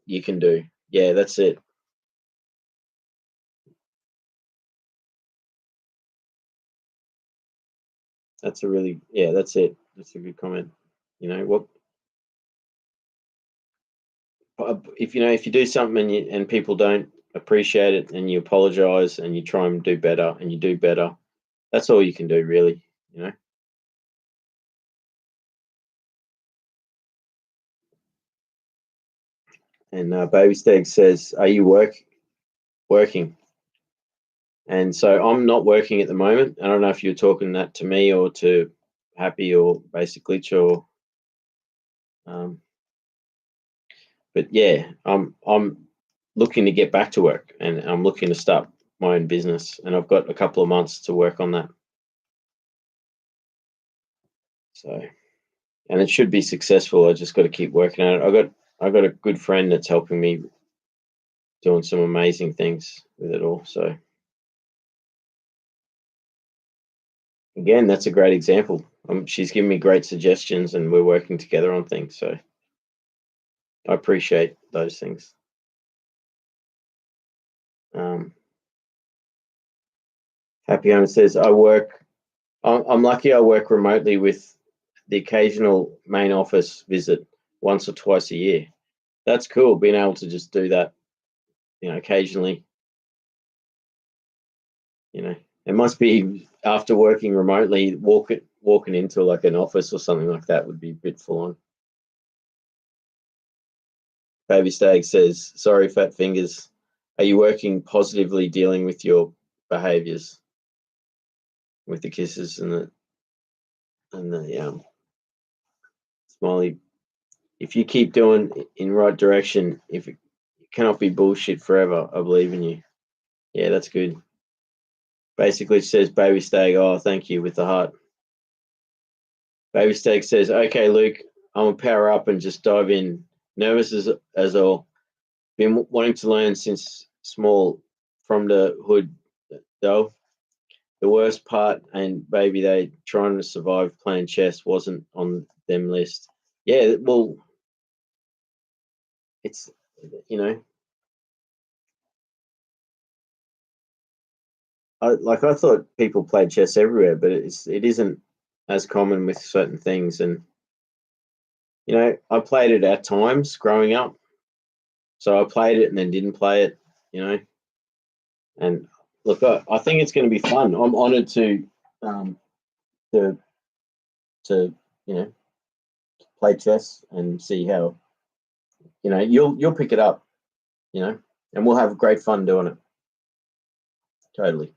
you can do. Yeah, that's it. That's a really yeah. That's it. That's a good comment. You know what? If you know if you do something and people don't appreciate it, and you apologize and you try and do better and you do better, that's all you can do, really. You know. And Baby Steg says, "Are you working?" And so I'm not working at the moment. I don't know if you're talking that to me or to Happy or Basic Glitch or, um, but yeah, I'm looking to get back to work, and I'm looking to start my own business, and I've got a couple of months to work on that. So, and it should be successful. I just got to keep working at it. I got a good friend that's helping me doing some amazing things with it all. So again, that's a great example. She's giving me great suggestions, and we're working together on things. So I appreciate those things. Happy Home says, I'm lucky I work remotely with the occasional main office visit once or twice a year. That's cool, being able to just do that, occasionally. It must be after working remotely, walking into like an office or something like that would be a bit full on. Baby Stag says, sorry, fat fingers. Are you working positively dealing with your behaviors? With the kisses and the smiley. If you keep doing in right direction, if it cannot be bullshit forever, I believe in you. Yeah, that's good. Basically says Baby Stag, oh, thank you, with the heart. Baby Stag says, okay, Luke, I'm gonna power up and just dive in. Nervous as all. Been wanting to learn since small from the hood, though. The worst part, and baby, they trying to survive playing chess wasn't on them list. Yeah, well, it's I thought people played chess everywhere, but it isn't as common with certain things. And I played it at times growing up, so I played it and then didn't play it. And look, I think it's going to be fun. I'm honoured um, to to play chess and see how you'll pick it up, and we'll have great fun doing it. Totally.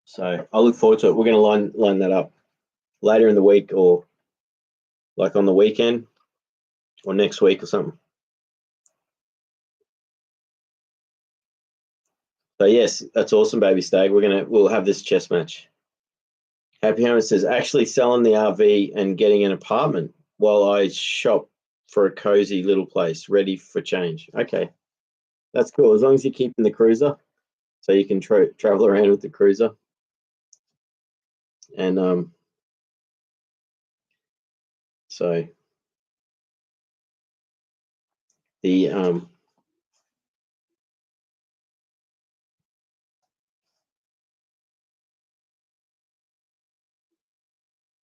So I look forward to it. We're going to line that up later in the week, or like on the weekend, or next week or something. So yes, that's awesome, Baby Stag. We'll have this chess match. Happy Hammer says, actually selling the RV and getting an apartment while I shop for a cozy little place ready for change. Okay, that's cool. As long as you're keeping the cruiser, so you can travel around with the cruiser. And so the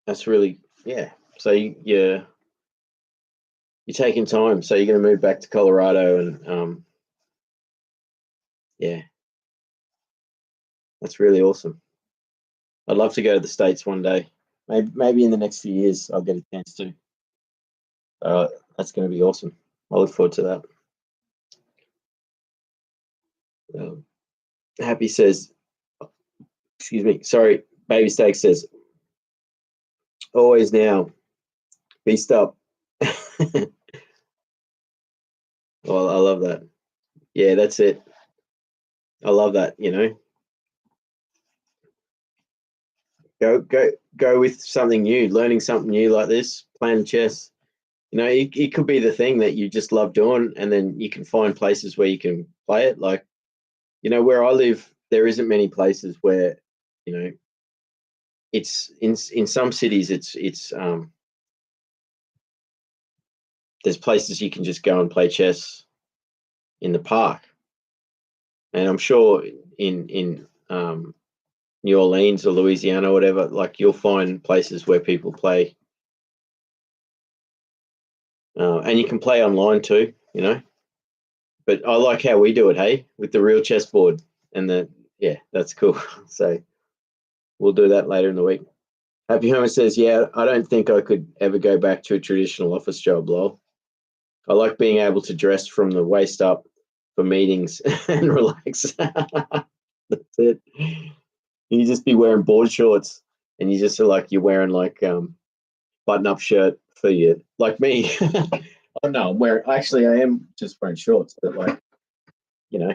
that's really, yeah. So you're taking time. So you're going to move back to Colorado, and yeah, that's really awesome. I'd love to go to the States one day. Maybe in the next few years I'll get a chance to. That's going to be awesome. I look forward to that. Happy says, excuse me, sorry, Baby Steak says, always now, beast up. Well, I love that. Yeah, that's it. I love that. Go with something new, learning something new like this, playing chess. It could be the thing that you just love doing, and then you can find places where you can play it. Like, where I live, there isn't many places where, it's in some cities, it's there's places you can just go and play chess in the park, and I'm sure in New Orleans or Louisiana or whatever, like you'll find places where people play, and you can play online too, But I like how we do it, hey, with the real chessboard and yeah, that's cool. So we'll do that later in the week. Happy Homer says, yeah, I don't think I could ever go back to a traditional office job, lol. I like being able to dress from the waist up for meetings and relax. That's it. You just be wearing board shorts, and you just are like, you're wearing like button up shirt, for you, like me. Oh no, I'm wearing. Actually, I am just wearing shorts, but like, you know,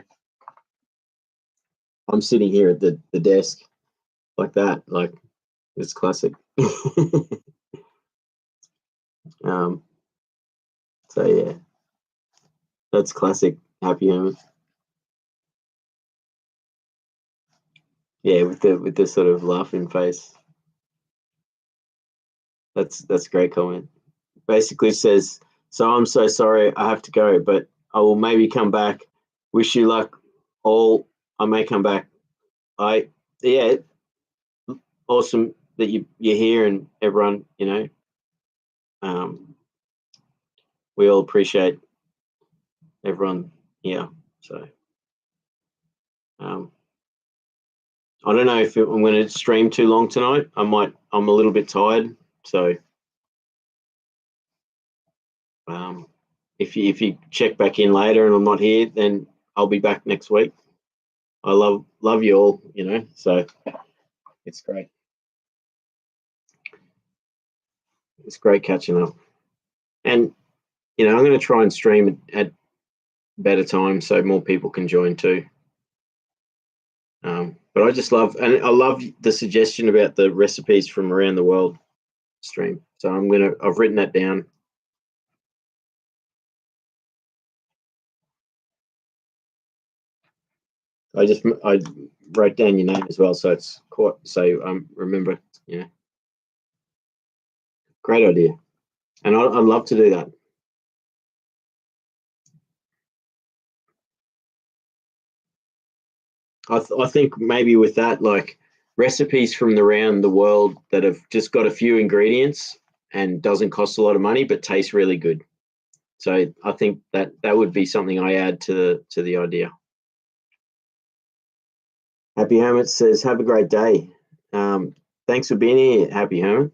I'm sitting here at the desk like that. Like, it's classic. um. So yeah, that's classic. Happy Hermit. Yeah, with the sort of laughing face. That's a great comment. Basically says, so I'm so sorry I have to go, but I will maybe come back. Wish you luck all. I may come back. I yeah, awesome that you're here and everyone, um, we all appreciate everyone here. So um, I don't know if I'm going to stream too long tonight. I'm a little bit tired, so um, if you check back in later and I'm not here, then I'll be back next week. I love you all, so it's great. It's great catching up, and I'm going to try and stream at better times so more people can join too. But I just love, and I love the suggestion about the recipes from around the world stream. So I've written that down. I wrote down your name as well, so it's quite, so remember, great idea, and I'd love to do that. I think maybe with that, like recipes from around the world that have just got a few ingredients and doesn't cost a lot of money but tastes really good. So I think that would be something I add to the idea. Happy Hermit says, "Have a great day." Thanks for being here, Happy Hermit.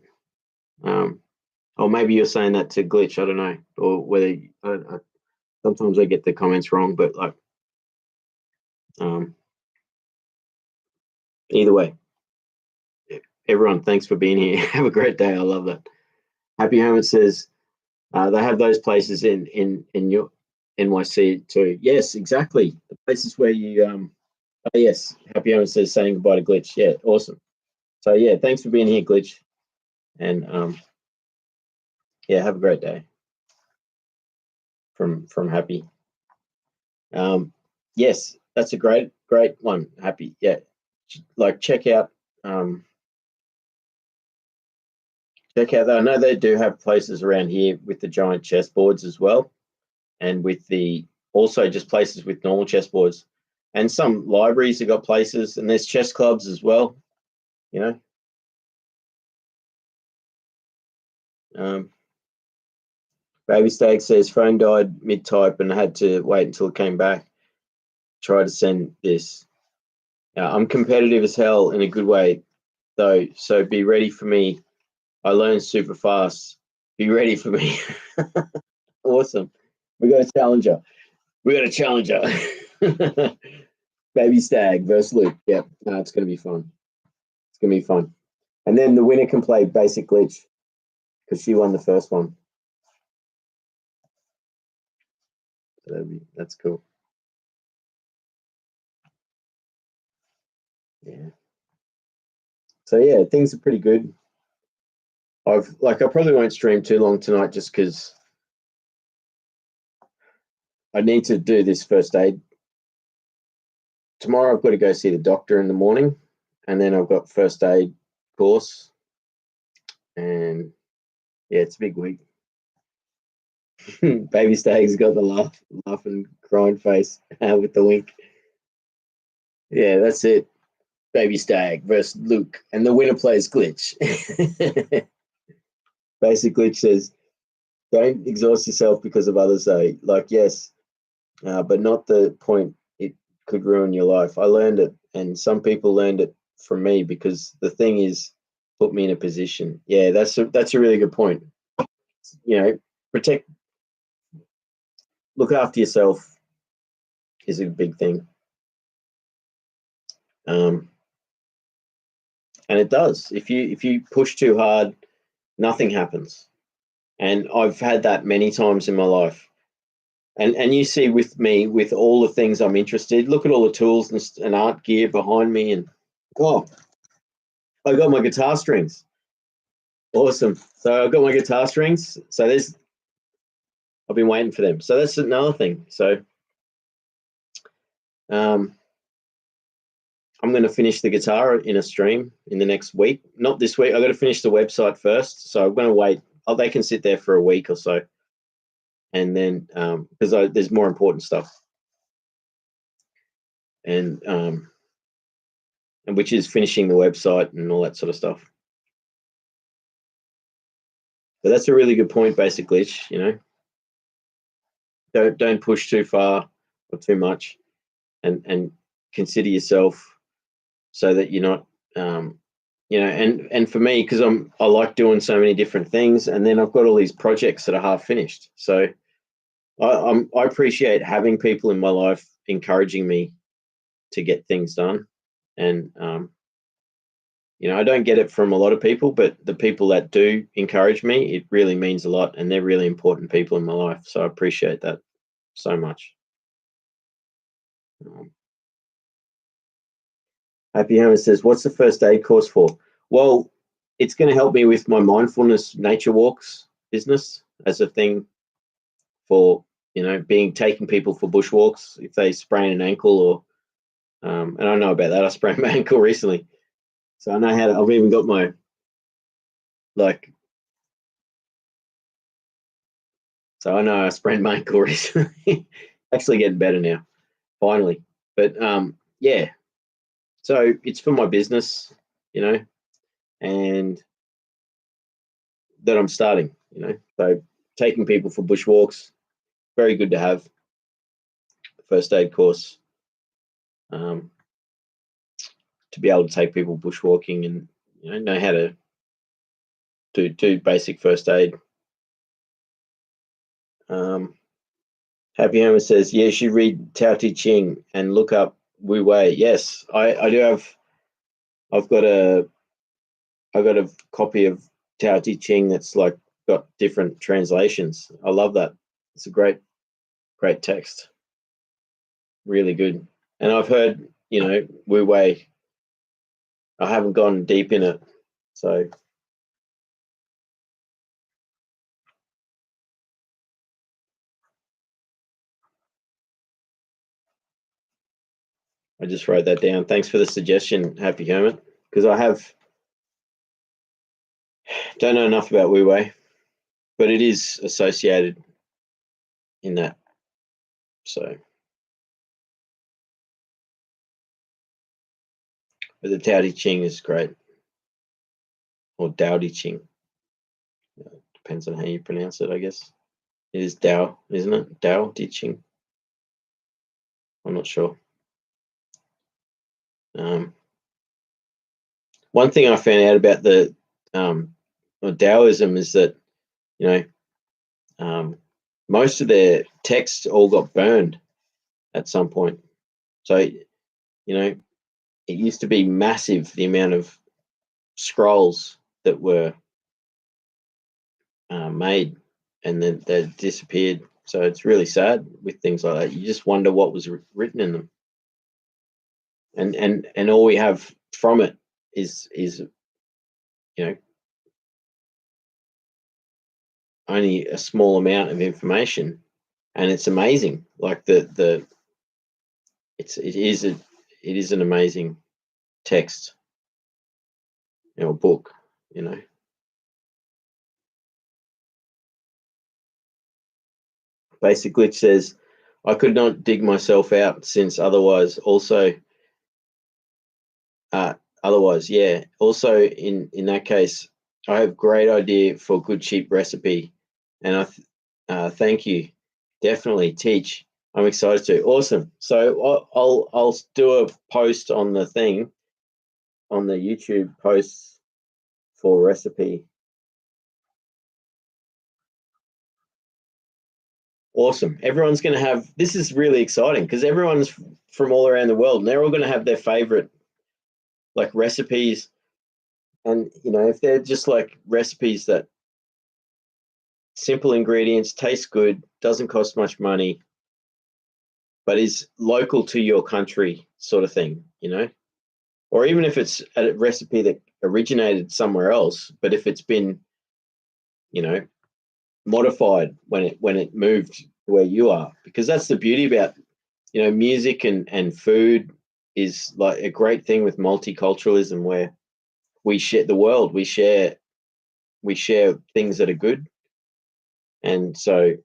Or maybe you're saying that to Glitch. I don't know, or whether sometimes I get the comments wrong, but like, either way, everyone, thanks for being here. Have a great day. I love that. Happy Hermit says they have those places in your NYC too. Yes, exactly. The places where you oh, yes. Happy Hermit says saying goodbye to Glitch. Yeah, awesome. So yeah, thanks for being here, Glitch, and yeah, have a great day. From Happy. Yes, that's a great one. Happy. Yeah, like check out that. I know they do have places around here with the giant chessboards as well, and with the also just places with normal chessboards, and some libraries have got places, and there's chess clubs as well. Baby Stag says phone died mid type and had to wait until it came back. Try to send this. I'm competitive as hell in a good way, though. So be ready for me. I learn super fast. Be ready for me. Awesome. We got a challenger. Baby Stag versus Luke. Yep. No, it's going to be fun. It's going to be fun. And then the winner can play Basic Glitch because she won the first one. So that's cool. Yeah. So yeah, things are pretty good. I probably won't stream too long tonight just because I need to do this first aid. Tomorrow I've got to go see the doctor in the morning, and then I've got first aid course, and yeah, it's a big week. Baby Stag's got the laugh and crying face with the wink. Yeah, that's it. Baby Stag versus Luke, and the winner plays Glitch. Basic Glitch says, "Don't exhaust yourself because of others." Though, like, yes, but not the point. It could ruin your life. I learned it, and some people learned it from me because the thing is, put me in a position. Yeah, that's a really good point. Protect, look after yourself is a big thing. And it does. If you push too hard, nothing happens. And I've had that many times in my life. And you see with me, with all the things I'm interested, look at all the tools and art gear behind me. And oh, I got my guitar strings. Awesome. So I've got my guitar strings. So I've been waiting for them. So that's another thing. So I'm going to finish the guitar in a stream in the next week. Not this week. I've got to finish the website first. So I'm going to wait. Oh, they can sit there for a week or so. And then, because there's more important stuff. And which is finishing the website and all that sort of stuff. But that's a really good point, Basic Glitch. Don't push too far or too much, and consider yourself so that you're not, and for me, because I like doing so many different things, and then I've got all these projects that are half finished. So I appreciate having people in my life encouraging me to get things done, and I don't get it from a lot of people, but the people that do encourage me, it really means a lot, and they're really important people in my life. So I appreciate that so much. Happy Hammer says, "What's the first aid course for?" Well, it's going to help me with my mindfulness nature walks business as a thing for taking people for bushwalks if they sprain an ankle or and I know about that. I sprained my ankle recently, so I know how to. I've even got my so I know I sprained my ankle recently. Actually getting better now, finally. But yeah, so it's for my business, and that I'm starting, So taking people for bushwalks, very good to have. First aid course, to be able to take people bushwalking and know how to do basic first aid. Happy Homer says, "Yeah, you should read Tao Te Ching and look up Wu Wei." Yes, I do have. I've got a copy of Tao Te Ching that's got different translations. I love that. It's a great text. Really good. And I've heard, Wu Wei. I haven't gone deep in it, so I just wrote that down. Thanks for the suggestion, Happy Hermit, because I don't know enough about Wu Wei, but it is associated in that. So, but the Tao Te Ching is great, or Dao Te Ching. Depends on how you pronounce it, I guess. It is Dao, isn't it? Dao Te Ching. I'm not sure. One thing I found out about the Taoism is that most of their texts all got burned at some point. So it used to be massive, the amount of scrolls that were made, and then they disappeared. So it's really sad with things like that. You just wonder what was written in them, and all we have from it is only a small amount of information, and it's amazing. Like it is an amazing text, book, Basically, it says, "I could not dig myself out since otherwise yeah. Also, in that case, I have great idea for good cheap recipe, and thank you. Definitely teach. I'm excited to. Awesome. So I'll do a post on the thing, on the YouTube posts for recipe. Awesome. Everyone's going to have. This is really exciting because everyone's from all around the world, and they're all going to have their favorite recipes. And if they're just recipes that simple ingredients, tastes good, doesn't cost much money, but is local to your country sort of thing, you know? Or even if it's a recipe that originated somewhere else, but if it's been, you know, modified when it moved where you are, because that's the beauty about, you know, music and food is like a great thing with multiculturalism, where we share the world, we share things that are good, and so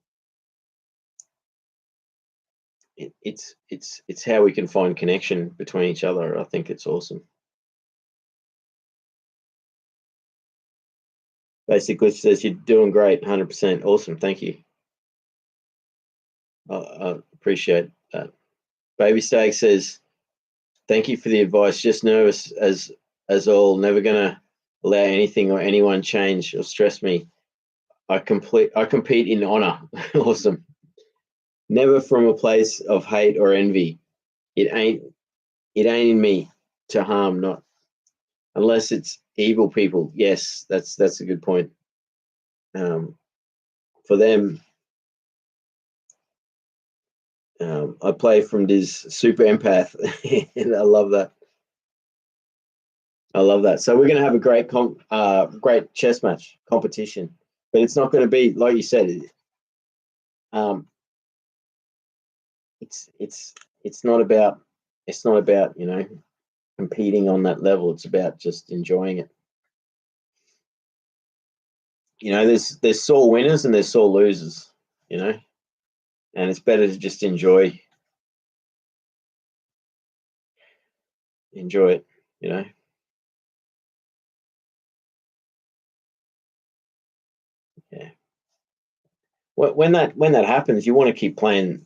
it's how we can find connection between each other. I think it's awesome. Basically says you're doing great, 100%. Awesome, thank you. I appreciate that. Baby Stag says, thank you for the advice. Just nervous as all. Never gonna allow anything or anyone change or stress me. I compete in honor. Awesome. Never from a place of hate or envy. It ain't in me to harm, not unless it's evil people. Yes, that's a good point. For them, I play from this super empath, and I love that. I love that. So we're going to have a great chess match competition, but it's not going to be like you said. It's not about you know, competing on that level. It's about just enjoying it. You know, there's sore winners and there's sore losers. You know, and it's better to just enjoy it. You know. Yeah. When that happens, you want to keep playing.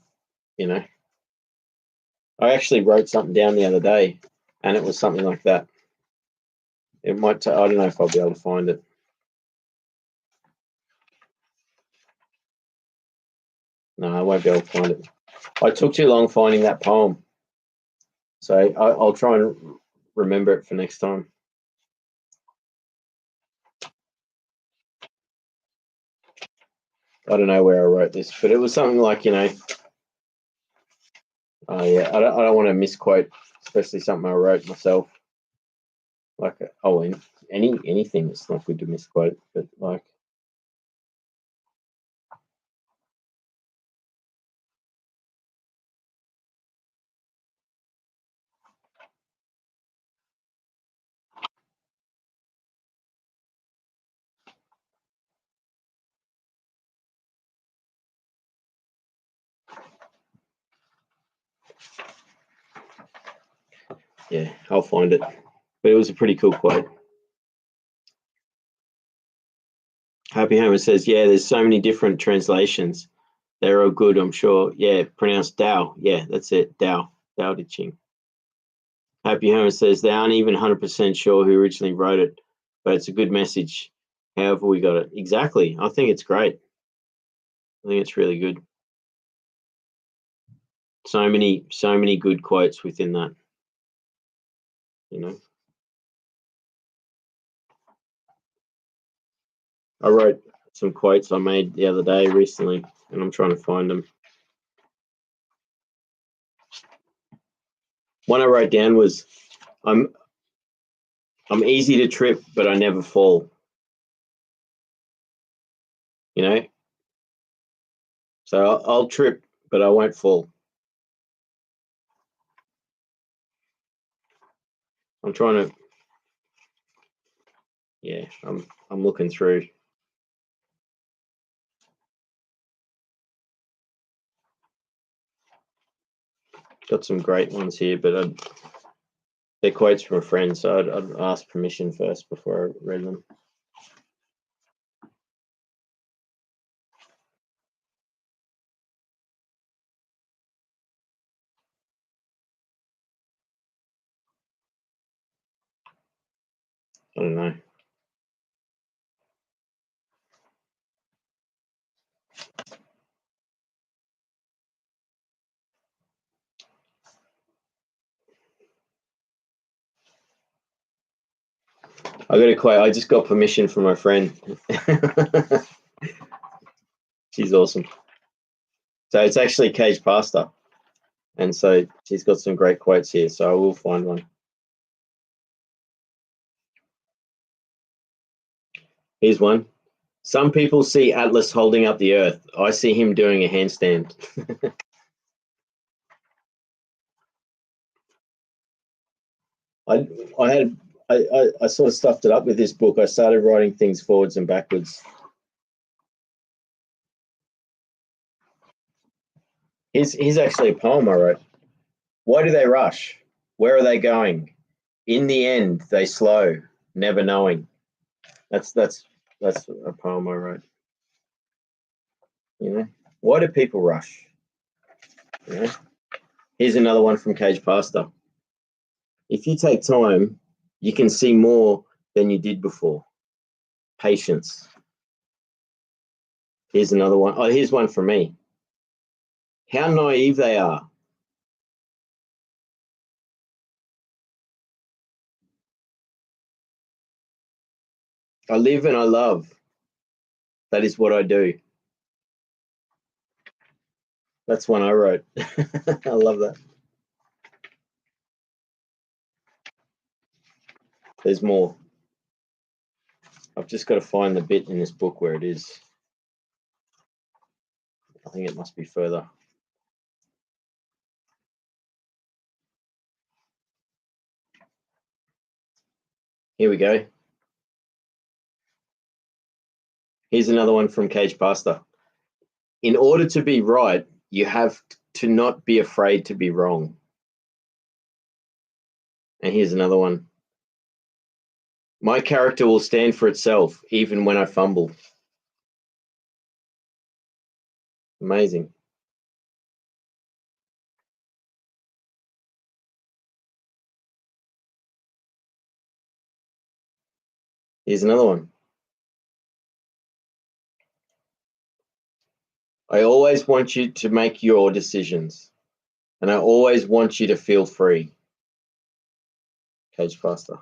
You know. I actually wrote something down the other day, and it was something like that. It might. I don't know if I'll be able to find it. No, I won't be able to find it. I took too long finding that poem, so I'll try and remember it for next time. I don't know where I wrote this, but it was something like, you know, oh yeah, I don't want to misquote, especially something I wrote myself. Like, anything, it's not good to misquote, but like, yeah, I'll find it. But it was a pretty cool quote. Happy Homer says, yeah, there's so many different translations. They're all good, I'm sure. Yeah, pronounced Dao. Yeah, that's it. Dao. Dao De Ching. Happy Homer says they aren't even 100% sure who originally wrote it, but it's a good message. However, we got it. Exactly. I think it's great. I think it's really good. So many good quotes within that. You know. I wrote some quotes I made the other day recently, and I'm trying to find them. One I wrote down was, I'm easy to trip, but I never fall. You know? So I'll trip, but I won't fall. I'm trying to, yeah, I'm looking through. Got some great ones here, but they're quotes from a friend, so I'd ask permission first before I read them. I don't know. I got a quote. I just got permission from my friend. She's awesome. So it's actually Cage Pasta. And so she's got some great quotes here. So I will find one. Here's one. Some people see Atlas holding up the earth. I see him doing a handstand. I sort of stuffed it up with this book. I started writing things forwards and backwards. Here's actually a poem I wrote. Why do they rush? Where are they going? In the end, they slow, never knowing. That's a poem I wrote. You know, why do people rush? You know, here's another one from Cage Pasta. If you take time, you can see more than you did before. Patience. Here's another one. Oh, here's one from me. How naive they are. I live and I love. That is what I do. That's one I wrote. I love that. There's more. I've just got to find the bit in this book where it is. I think it must be further. Here we go. Here's another one from Cage Pasta. In order to be right, you have to not be afraid to be wrong. And here's another one. My character will stand for itself, even when I fumble. Amazing. Here's another one. I always want you to make your decisions, and I always want you to feel free. Cage Pasta.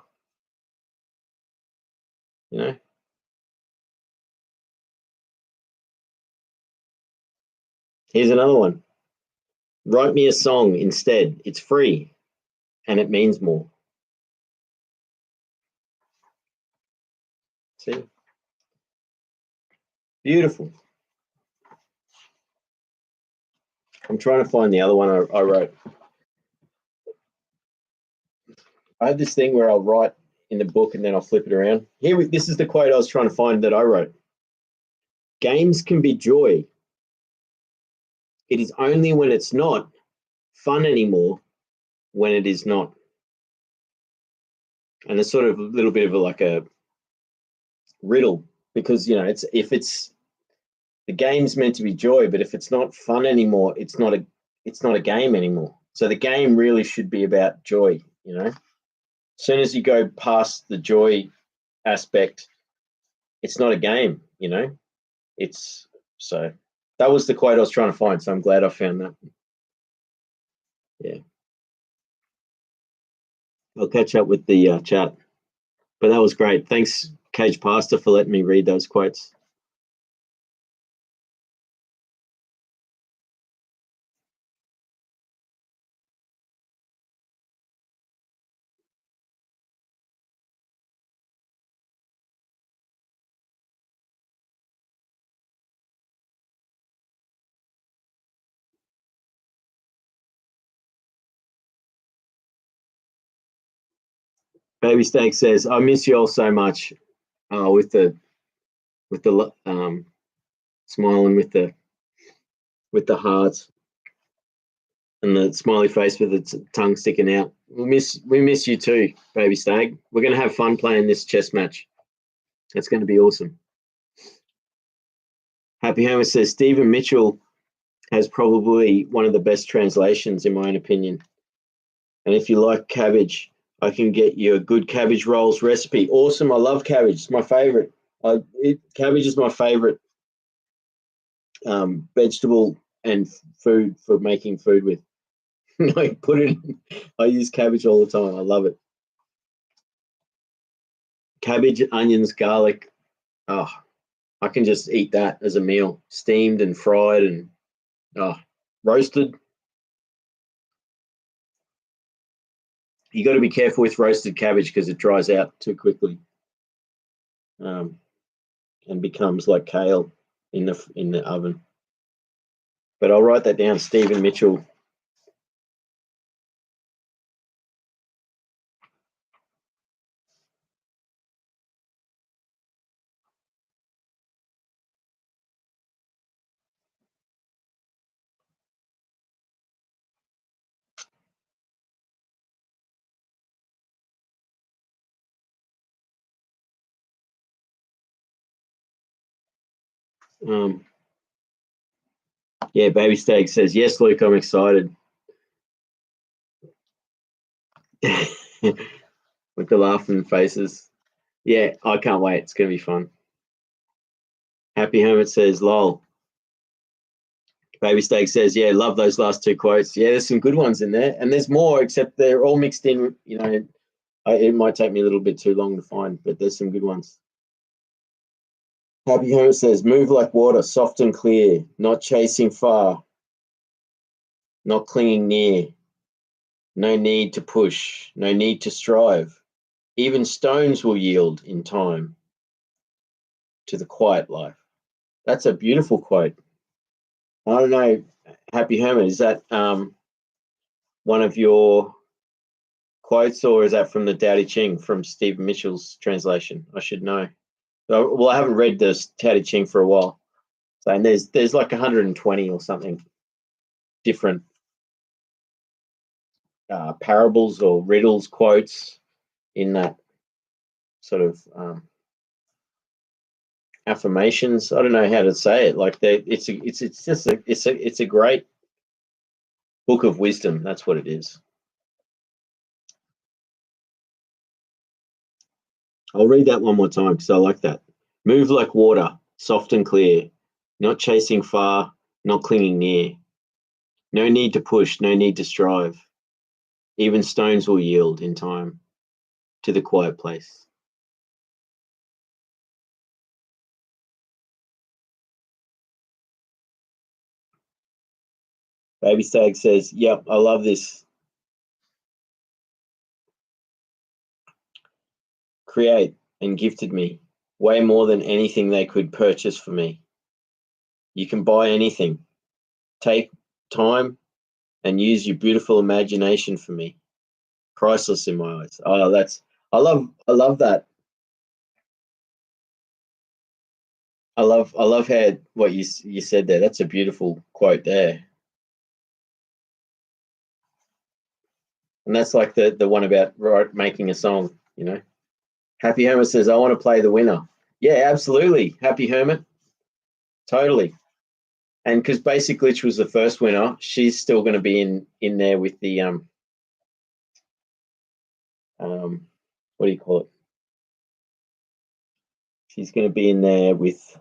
You know? Here's another one. Write me a song instead. It's free, and it means more. See? Beautiful. I'm trying to find the other one I wrote. I have this thing where I'll write in the book and then I'll flip it around. This is the quote I was trying to find that I wrote. Games can be joy. It is only when it's not fun anymore when it is not. And it's sort of a little bit of like a riddle because, you know, if the game's meant to be joy, but if it's not fun anymore, it's not a game anymore. So the game really should be about joy, you know. As soon as you go past the joy aspect, it's not a game, you know. So that was the quote I was trying to find. So I'm glad I found that. Yeah. I'll catch up with the chat. But that was great. Thanks, Cage Pasta, for letting me read those quotes. Baby Steak says, "I miss you all so much." With the smiling with the hearts and the smiley face with its tongue sticking out. We miss you too, Baby Stag. We're gonna have fun playing this chess match. It's going to be awesome. Happy Homer says Stephen Mitchell has probably one of the best translations, in my own opinion. And if you like cabbage, I can get you a good cabbage rolls recipe. Awesome. I love cabbage. It's my favorite. Cabbage is my favorite vegetable and food for making food with. I use cabbage all the time. I love it. Cabbage, onions, garlic. Oh, I can just eat that as a meal, steamed and fried and roasted. You got to be careful with roasted cabbage because it dries out too quickly, and becomes like kale in the oven. But I'll write that down, Stephen Mitchell. Yeah, Baby Steak says, yes, Luke, I'm excited. With the laughing faces. Yeah, I can't wait. It's going to be fun. Happy Hermit says, lol. Baby Steak says, yeah, love those last two quotes. Yeah, there's some good ones in there. And there's more, except they're all mixed in. You know, it might take me a little bit too long to find, but there's some good ones. Happy Hermit says, move like water, soft and clear, not chasing far, not clinging near. No need to push, no need to strive. Even stones will yield in time to the quiet life. That's a beautiful quote. I don't know, Happy Hermit, is that one of your quotes, or is that from the Tao Te Ching from Stephen Mitchell's translation? I should know. Well, I haven't read the Tao Te Ching for a while. So, and there's like 120 or something different parables or riddles, quotes in that sort of affirmations. I don't know how to say it. Like it's a great book of wisdom. That's what it is. I'll read that one more time because I like that. Move like water, soft and clear, not chasing far, not clinging near. No need to push, no need to strive. Even stones will yield in time to the quiet place. Baby Stag says, yep, I love this. Create and gifted me way more than anything they could purchase for me. You can buy anything. Take time and use your beautiful imagination for me. Priceless in my eyes. Oh, I love that. I love how what you said there. That's a beautiful quote there. And that's like the one about making a song, you know. Happy Hermit says, I want to play the winner. Yeah, absolutely. Happy Hermit. Totally. And because Basic Glitch was the first winner, she's still going to be in there with the what do you call it? She's going to be in there with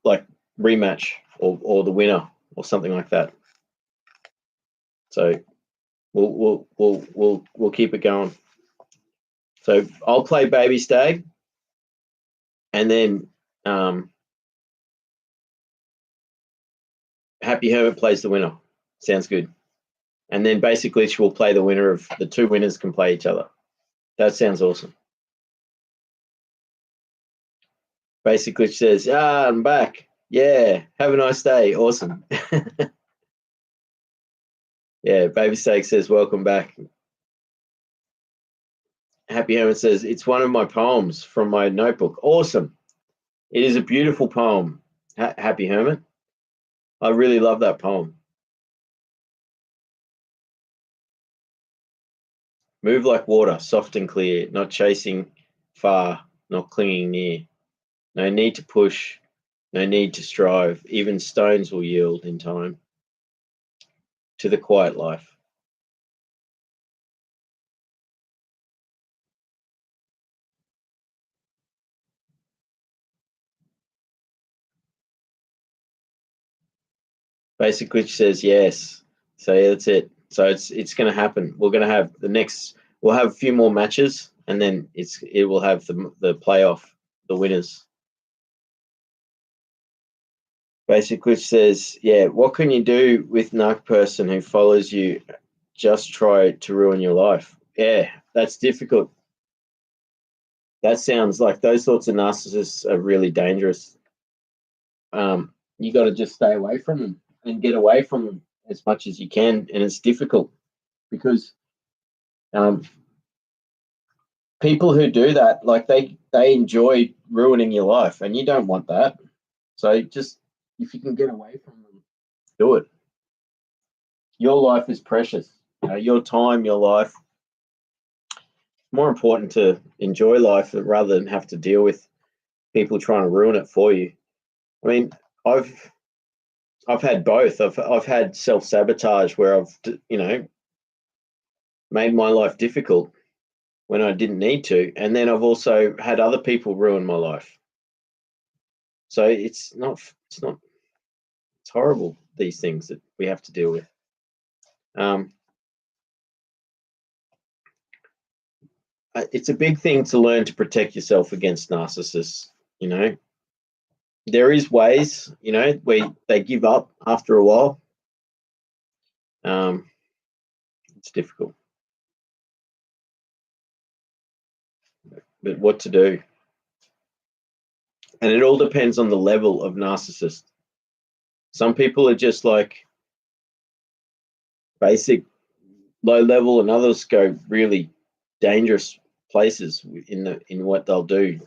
like rematch or the winner or something like that. So we'll keep it going. So I'll play Baby Stag, and then Happy Hermit plays the winner. Sounds good. And then basically she will play the winner of the two winners can play each other. That sounds awesome. Basically she says, I'm back. Yeah, have a nice day. Awesome. Yeah, Baby Steak says, welcome back. Happy Hermit says, it's one of my poems from my notebook. Awesome. It is a beautiful poem, Happy Hermit. I really love that poem. Move like water, soft and clear, not chasing far, not clinging near. No need to push, no need to strive. Even stones will yield in time to the quiet life. Basically, she says yes. So yeah, that's it. So it's going to happen. We're going to have we'll have a few more matches, and then it will have the playoff, the winners. Basically says, yeah, what can you do with narc person who follows you? Just try to ruin your life. Yeah, that's difficult. That sounds like those sorts of narcissists are really dangerous. You got to just stay away from them and get away from them as much as you can. And it's difficult because people who do that, like they enjoy ruining your life, and you don't want that. So just if you can get away from them, do it. Your life is precious. Your time, your life. More important to enjoy life rather than have to deal with people trying to ruin it for you. I mean, I've had both. I've had self-sabotage where I've made my life difficult when I didn't need to, and then I've also had other people ruin my life. So it's horrible, these things that we have to deal with. It's a big thing to learn to protect yourself against narcissists. There is ways, where they give up after a while. It's difficult, but what to do? And it all depends on the level of narcissist. Some people are just like basic, low level, and others go really dangerous places in what they'll do.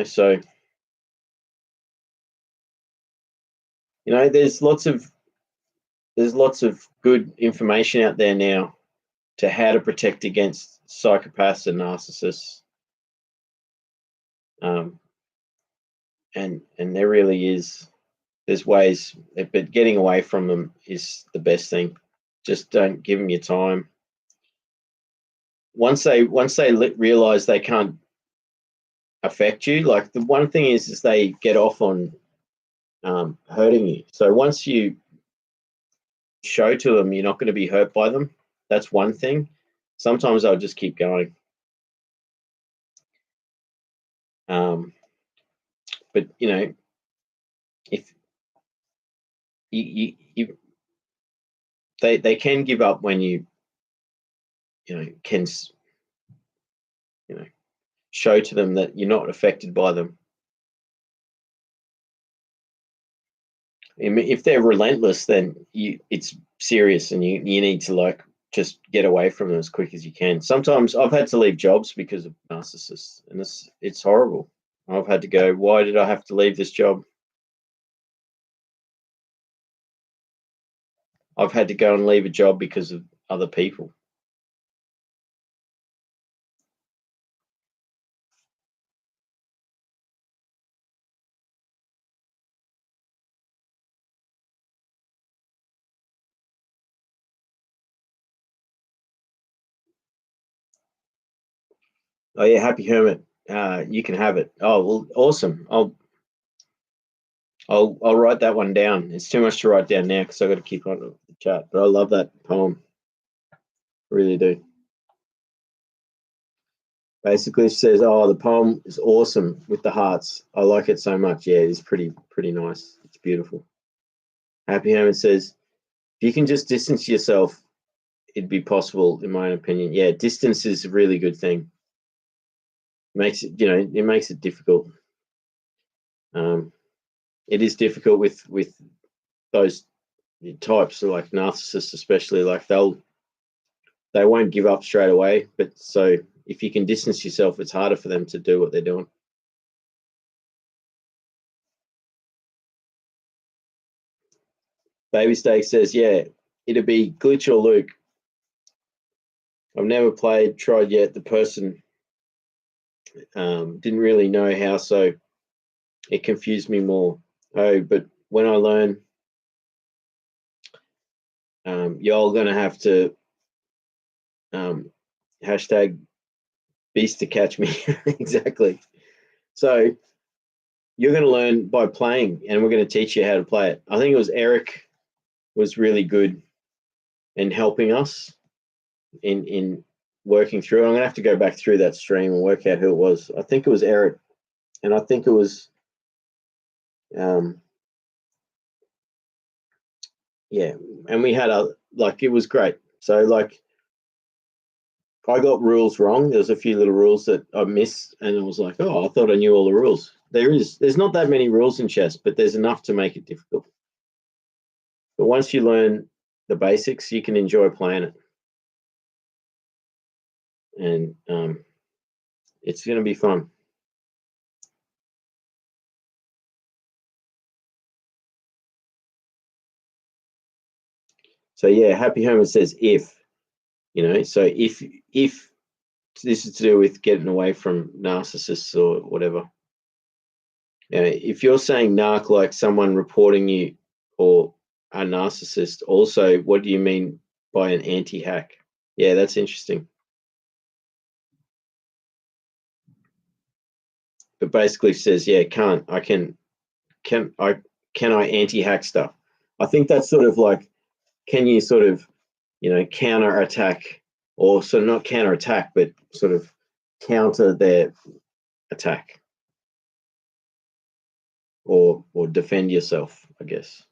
So there's lots of good information out there now to how to protect against psychopaths and narcissists. And there really is. There's ways, but getting away from them is the best thing. Just don't give them your time. Once they realize they can't affect you, like the one thing is they get off on hurting you. So once you show to them you're not going to be hurt by them, that's one thing. Sometimes I'll just keep going. But if they can give up when you can show to them that you're not affected by them. If they're relentless, then it's serious, and you need to just get away from them as quick as you can. Sometimes I've had to leave jobs because of narcissists, and it's horrible. I've had to go, why did I have to leave this job? I've had to go and leave a job because of other people. Oh yeah, Happy Hermit. You can have it. Oh well, awesome. I'll write that one down. It's too much to write down now because I've got to keep on the chat. But I love that poem. I really do. Basically, it says, "Oh, the poem is awesome with the hearts. I like it so much. Yeah, it's pretty nice. It's beautiful." Happy Hermit says, "If you can just distance yourself, it'd be possible, in my opinion." Yeah, distance is a really good thing. Makes it, it makes it difficult. It is difficult with those types, like narcissists, especially. Like they won't give up straight away, but so if you can distance yourself, it's harder for them to do what they're doing. Baby Steak says, yeah, it'd be Glitch or Luke. I've never tried yet. The person didn't really know how, so it confused me more. Oh, but when I learn, y'all gonna have to hashtag beast to catch me. Exactly. So you're going to learn by playing, and we're going to teach you how to play it. I think it was Eric was really good in helping us in working through. I'm gonna have to go back through that stream and work out who it was. I think it was Eric, and I think it was, yeah. And we had it was great. So like, I got rules wrong. There's a few little rules that I missed, and it was like, oh, I thought I knew all the rules. There's not that many rules in chess, but there's enough to make it difficult. But once you learn the basics, you can enjoy playing it, and it's going to be fun. So yeah, Happy Homer says if, so if this is to do with getting away from narcissists or whatever. If you're saying narc like someone reporting you or a narcissist, also, what do you mean by an anti-hack? Yeah, that's interesting. But basically says, yeah, can I anti-hack stuff? I think that's sort of like, can you sort of, counter attack, or sort of not counter attack, but sort of counter their attack, or defend yourself, I guess.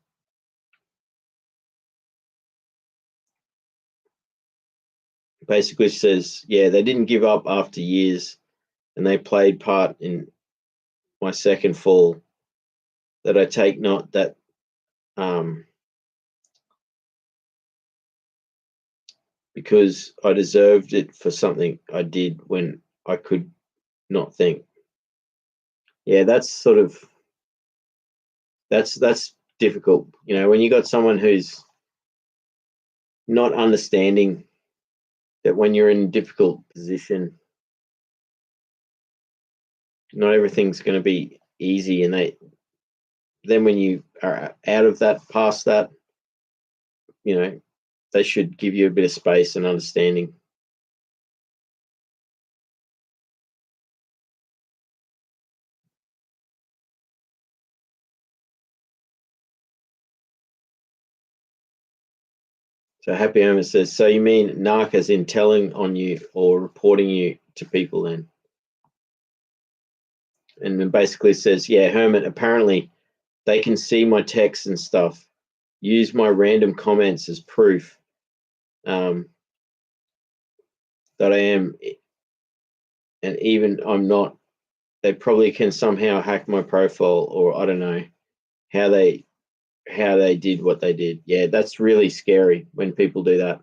Basically says, yeah, they didn't give up after years, and they played part in my second fall. That I take not that because I deserved it for something I did when I could not think. Yeah, that's sort of that's difficult. When you got someone who's not understanding that when you're in a difficult position, not everything's going to be easy, and then when you are out of that, past that, they should give you a bit of space and understanding. So Happy Homer says, so you mean narc as in telling on you or reporting you to people then? And then basically says, yeah, Hermit, apparently they can see my texts and stuff, use my random comments as proof that I am, and even I'm not, they probably can somehow hack my profile, or I don't know how they did what they did. Yeah, that's really scary when people do that.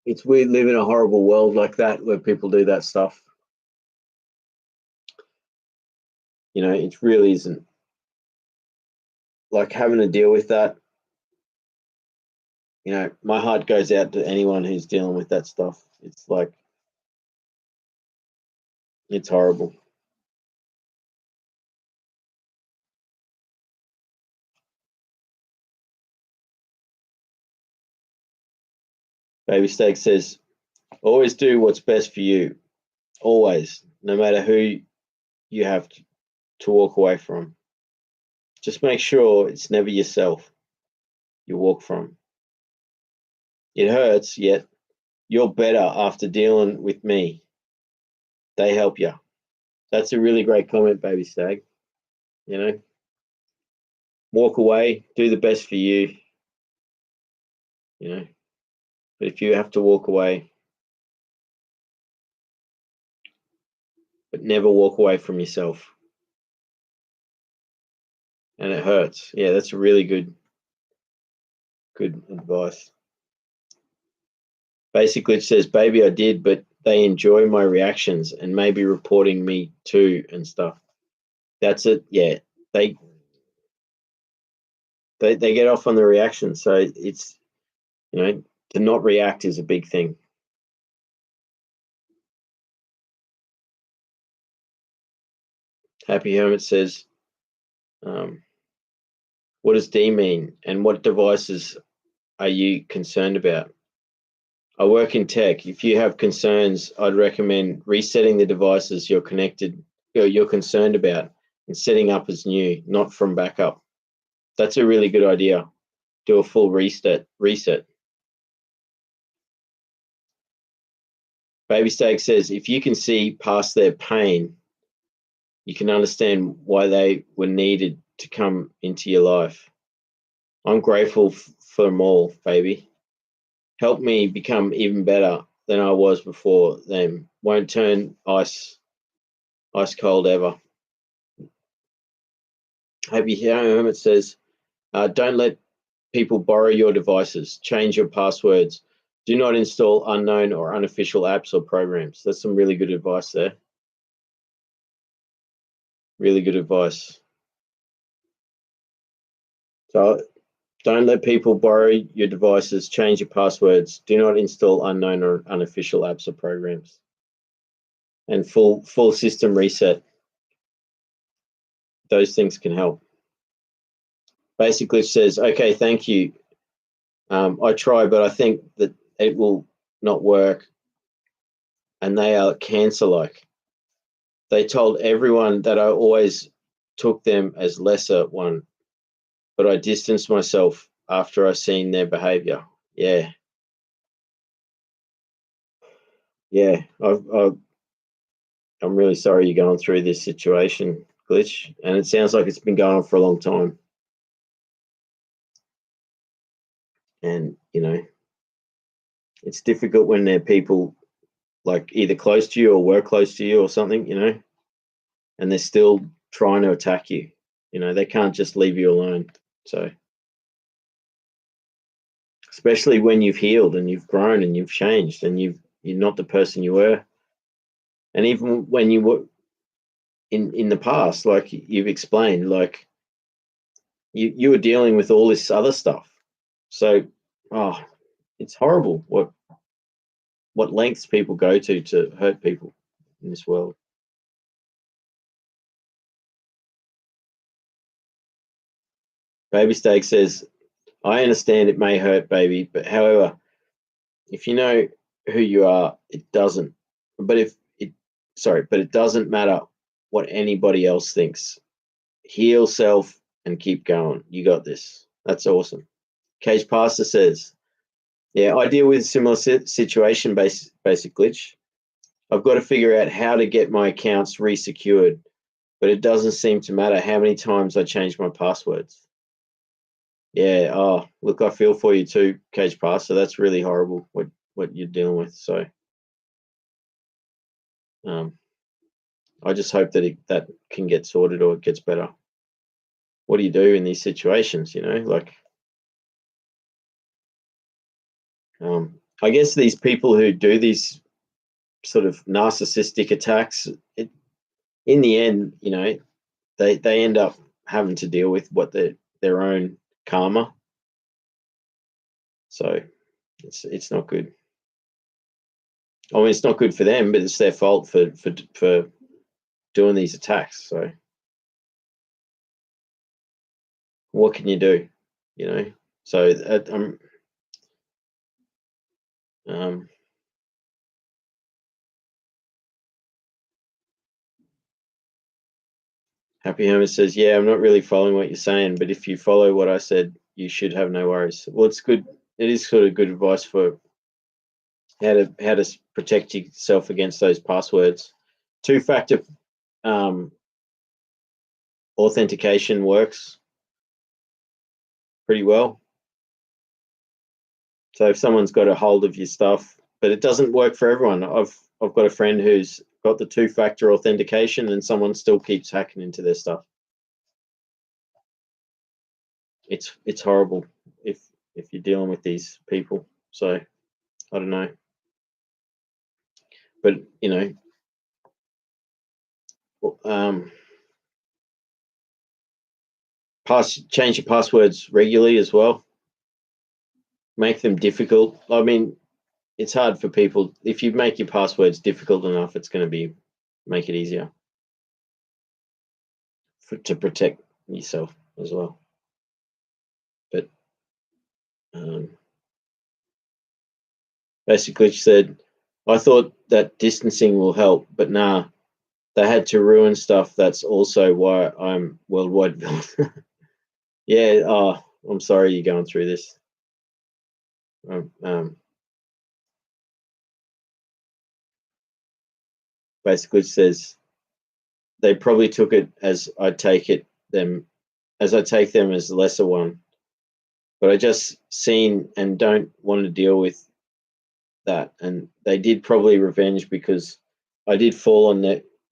It's weird living in a horrible world like that where people do that stuff. It really isn't like having to deal with that. My heart goes out to anyone who's dealing with that stuff. It's like, it's horrible. Baby Steak says, always do what's best for you. Always, no matter who you have to walk away from. Just make sure it's never yourself you walk from. It hurts, yet you're better after dealing with me. They help you. That's a really great comment, Baby Stag. Walk away, do the best for you. But if you have to walk away, but never walk away from yourself. And it hurts. Yeah, that's a really good advice. Basically, it says, baby, I did, but they enjoy my reactions and maybe reporting me too and stuff. That's it. Yeah, they get off on the reaction. So it's, to not react is a big thing. Happy Hermit says, what does D mean, and what devices are you concerned about? I work in tech. If you have concerns, I'd recommend resetting the devices you're concerned about and setting up as new, not from backup. That's a really good idea. Do a full reset. Baby Steak says, if you can see past their pain, you can understand why they were needed to come into your life. I'm grateful for them all, baby. Help me become even better than I was before them. Won't turn ice cold ever. Happy Hermit says, don't let people borrow your devices. Change your passwords. Do not install unknown or unofficial apps or programs. That's some really good advice there. Really good advice. So don't let people borrow your devices. Change your passwords. Do not install unknown or unofficial apps or programs. And full system reset. Those things can help. Basically says, okay, thank you. I try, but I think that it will not work. And they are cancer-like. They told everyone that I always took them as lesser one, but I distanced myself after I seen their behavior. Yeah. Yeah. I'm really sorry you're going through this situation, Glitch. And it sounds like it's been going on for a long time. And, it's difficult when they're people like either close to you or work close to you or something, and they're still trying to attack you. They can't just leave you alone. So, especially when you've healed and you've grown and you've changed and you're not the person you were. And even when you were in the past, like you've explained, like you were dealing with all this other stuff. So, it's horrible what lengths people go to hurt people in this world. Baby Steak says, I understand it may hurt, baby, but however, if you know who you are, it doesn't. But it doesn't matter what anybody else thinks. Heal self and keep going. You got this. That's awesome. Cage Pastor says, yeah, I deal with a similar situation, basic glitch. I've got to figure out how to get my accounts resecured, but it doesn't seem to matter how many times I change my passwords. Yeah. Oh, look, I feel for you too, Cage Pastor. That's really horrible what you're dealing with. So, I just hope that that can get sorted or it gets better. What do you do in these situations? Like, I guess these people who do these sort of narcissistic attacks, in the end, they end up having to deal with what their own karma. So it's not good. I mean, it's not good for them, but it's their fault for doing these attacks. So what can you do? So Happy Hermit says, yeah, I'm not really following what you're saying, but if you follow what I said, you should have no worries. Well, it's good. It is sort of good advice for how to protect yourself against those passwords. Two-factor authentication works pretty well. So if someone's got a hold of your stuff, but it doesn't work for everyone. I've got a friend who's got the two-factor authentication and someone still keeps hacking into their stuff. It's horrible if you're dealing with these people. So I don't know. But change your passwords regularly as well. Make them difficult. I mean, it's hard for people. If you make your passwords difficult enough, it's going to make it easier to protect yourself as well. But basically, she said, I thought that distancing will help, but nah, they had to ruin stuff. That's also why I'm worldwide villain. Yeah. Oh, I'm sorry you're going through this. Basically says they probably took it as I take them as the lesser one, but I just seen and don't want to deal with that. And they did probably revenge because I did fall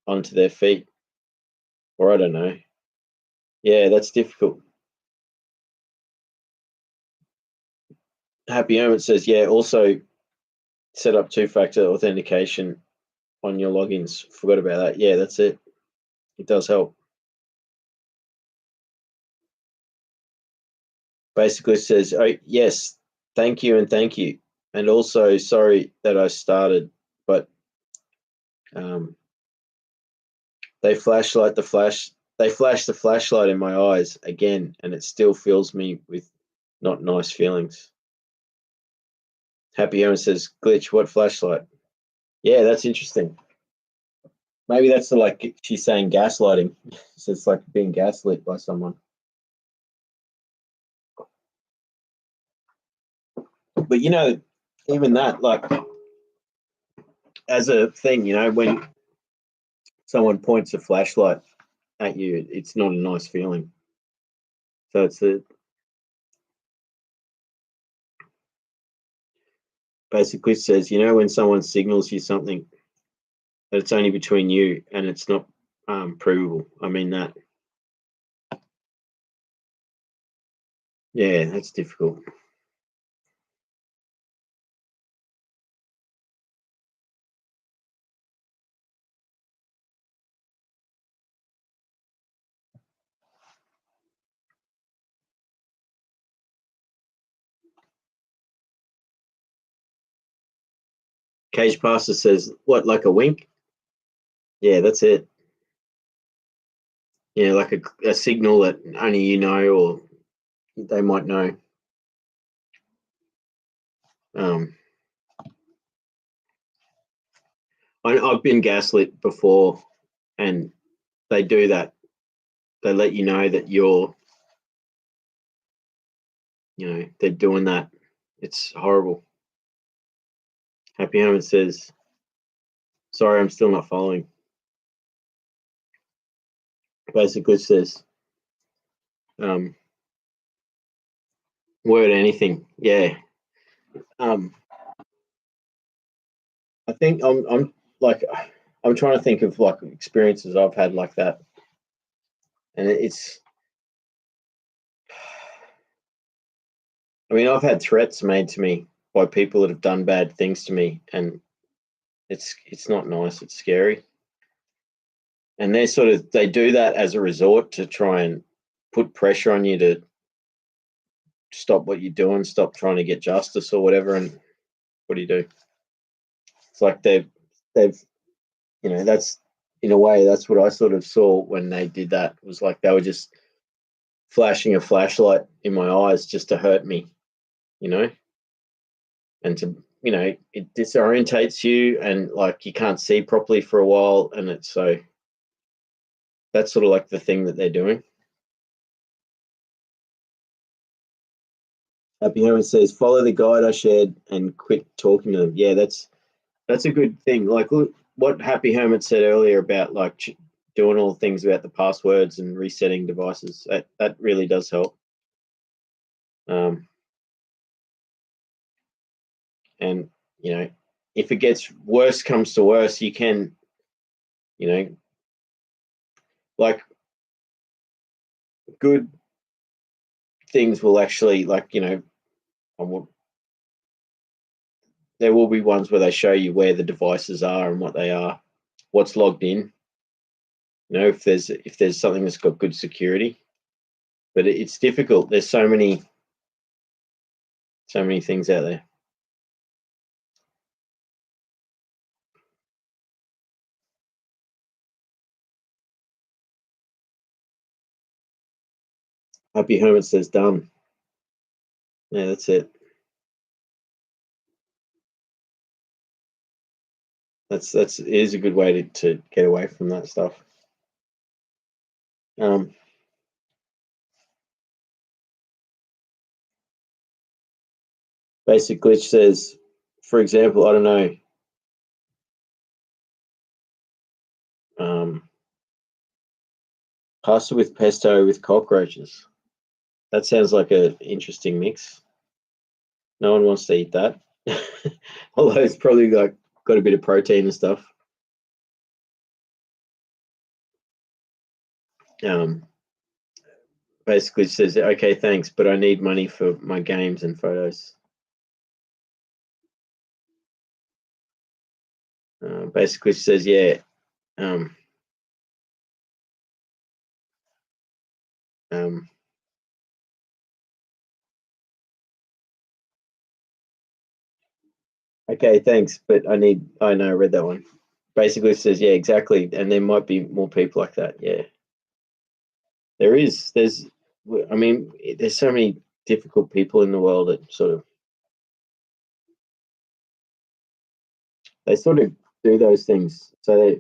onto their feet, or I don't know. Yeah, that's difficult. Happy Moment says, yeah, also set up two-factor authentication on your logins. Forgot about that. Yeah, that's it. It does help. Basically says, oh, yes, thank you and thank you. And also, sorry that I started, but um, they flash the flashlight in my eyes again, and it still fills me with not nice feelings. Happy Owen says, glitch, what flashlight? Yeah, that's interesting. Maybe that's like she's saying gaslighting. So it's like being gaslit by someone. But even that, like as a thing, when someone points a flashlight at you, it's not a nice feeling. So it's basically says, when someone signals you something that it's only between you and it's not provable. I mean that. Yeah, that's difficult. Cage Pastor says, what, like a wink? Yeah, that's it. Yeah, like a signal that only you know or they might know. Um, I've been gaslit before, and they do that. They let you know that they're doing that. It's horrible. Happy Hammer says, sorry, I'm still not following. Basically says, word anything. Yeah. I think I'm like, I'm trying to think of like experiences I've had like that. And I mean, I've had threats made to me by people that have done bad things to me, and it's not nice. It's scary. And they do that as a resort to try and put pressure on you to stop what you're doing, stop trying to get justice or whatever. And what do you do? It's like they've that's in a way that's what I sort of saw when they did that. It was like they were just flashing a flashlight in my eyes just to hurt me, you know, and to it disorientates you and like you can't see properly for a while, and it's so that's sort of like the thing that they're doing. Happy Herman says, follow the guide I shared and quit talking to them. Yeah, that's a good thing. Like, look what Happy Hermit said earlier about like doing all the things about the passwords and resetting devices. That really does help. And if it gets worse comes to worse, you can, like good things will actually there will be ones where they show you where the devices are and what they are, what's logged in. If there's something that's got good security, but it's difficult. There's so many things out there. Happy Hermit says done. Yeah, that's it. It is a good way to get away from that stuff. Basic glitch says, for example, I don't know, Pasta with pesto with cockroaches. That sounds like an interesting mix. No one wants to eat that. Although it's probably like got a bit of protein and stuff. Basically says, okay, thanks, but I need money for my games and photos. Basically says, yeah. Okay, thanks, but I know, I read that one. Basically says, yeah, exactly. And there might be more people like that. Yeah. There's, I mean, there's so many difficult people in the world that they sort of do those things. So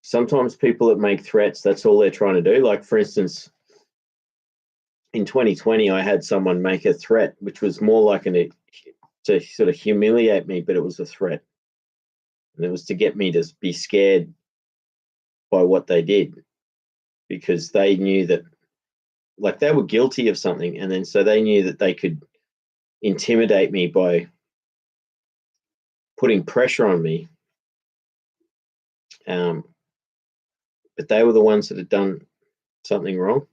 sometimes people that make threats, that's all they're trying to do. Like, for instance, in 2020, I had someone make a threat, which was more like to sort of humiliate me, but it was a threat. And it was to get me to be scared by what they did, because they knew that, like, they were guilty of something. And then so they knew that they could intimidate me by putting pressure on me. But they were the ones that had done something wrong.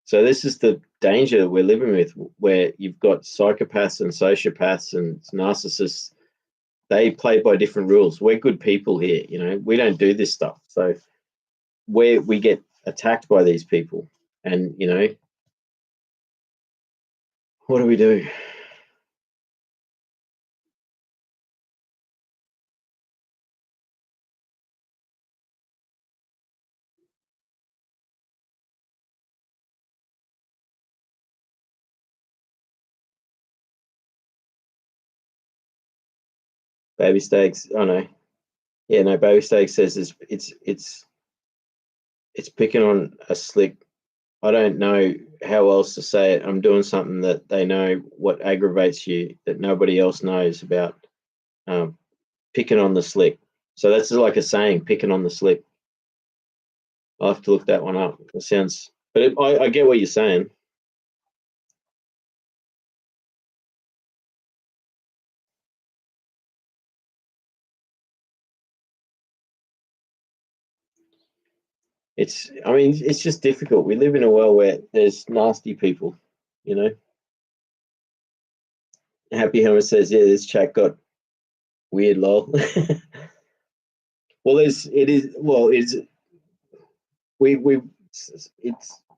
So this is the danger we're living with, where you've got psychopaths and sociopaths and narcissists. They play by different rules. We're good people here, we don't do this stuff. So we get attacked by these people, and what do we do? Baby Steaks. Oh no, yeah, no. Baby Steaks says it's picking on a slick. I don't know how else to say it. I'm doing something that they know what aggravates you that nobody else knows about. Picking on the slick. So that's like a saying, picking on the slick. I'll have to look that one up. It sounds, but I get what you're saying. I mean, it's just difficult. We live in a world where there's nasty people, Happy Hammer says, yeah, this chat got weird, lol. Well,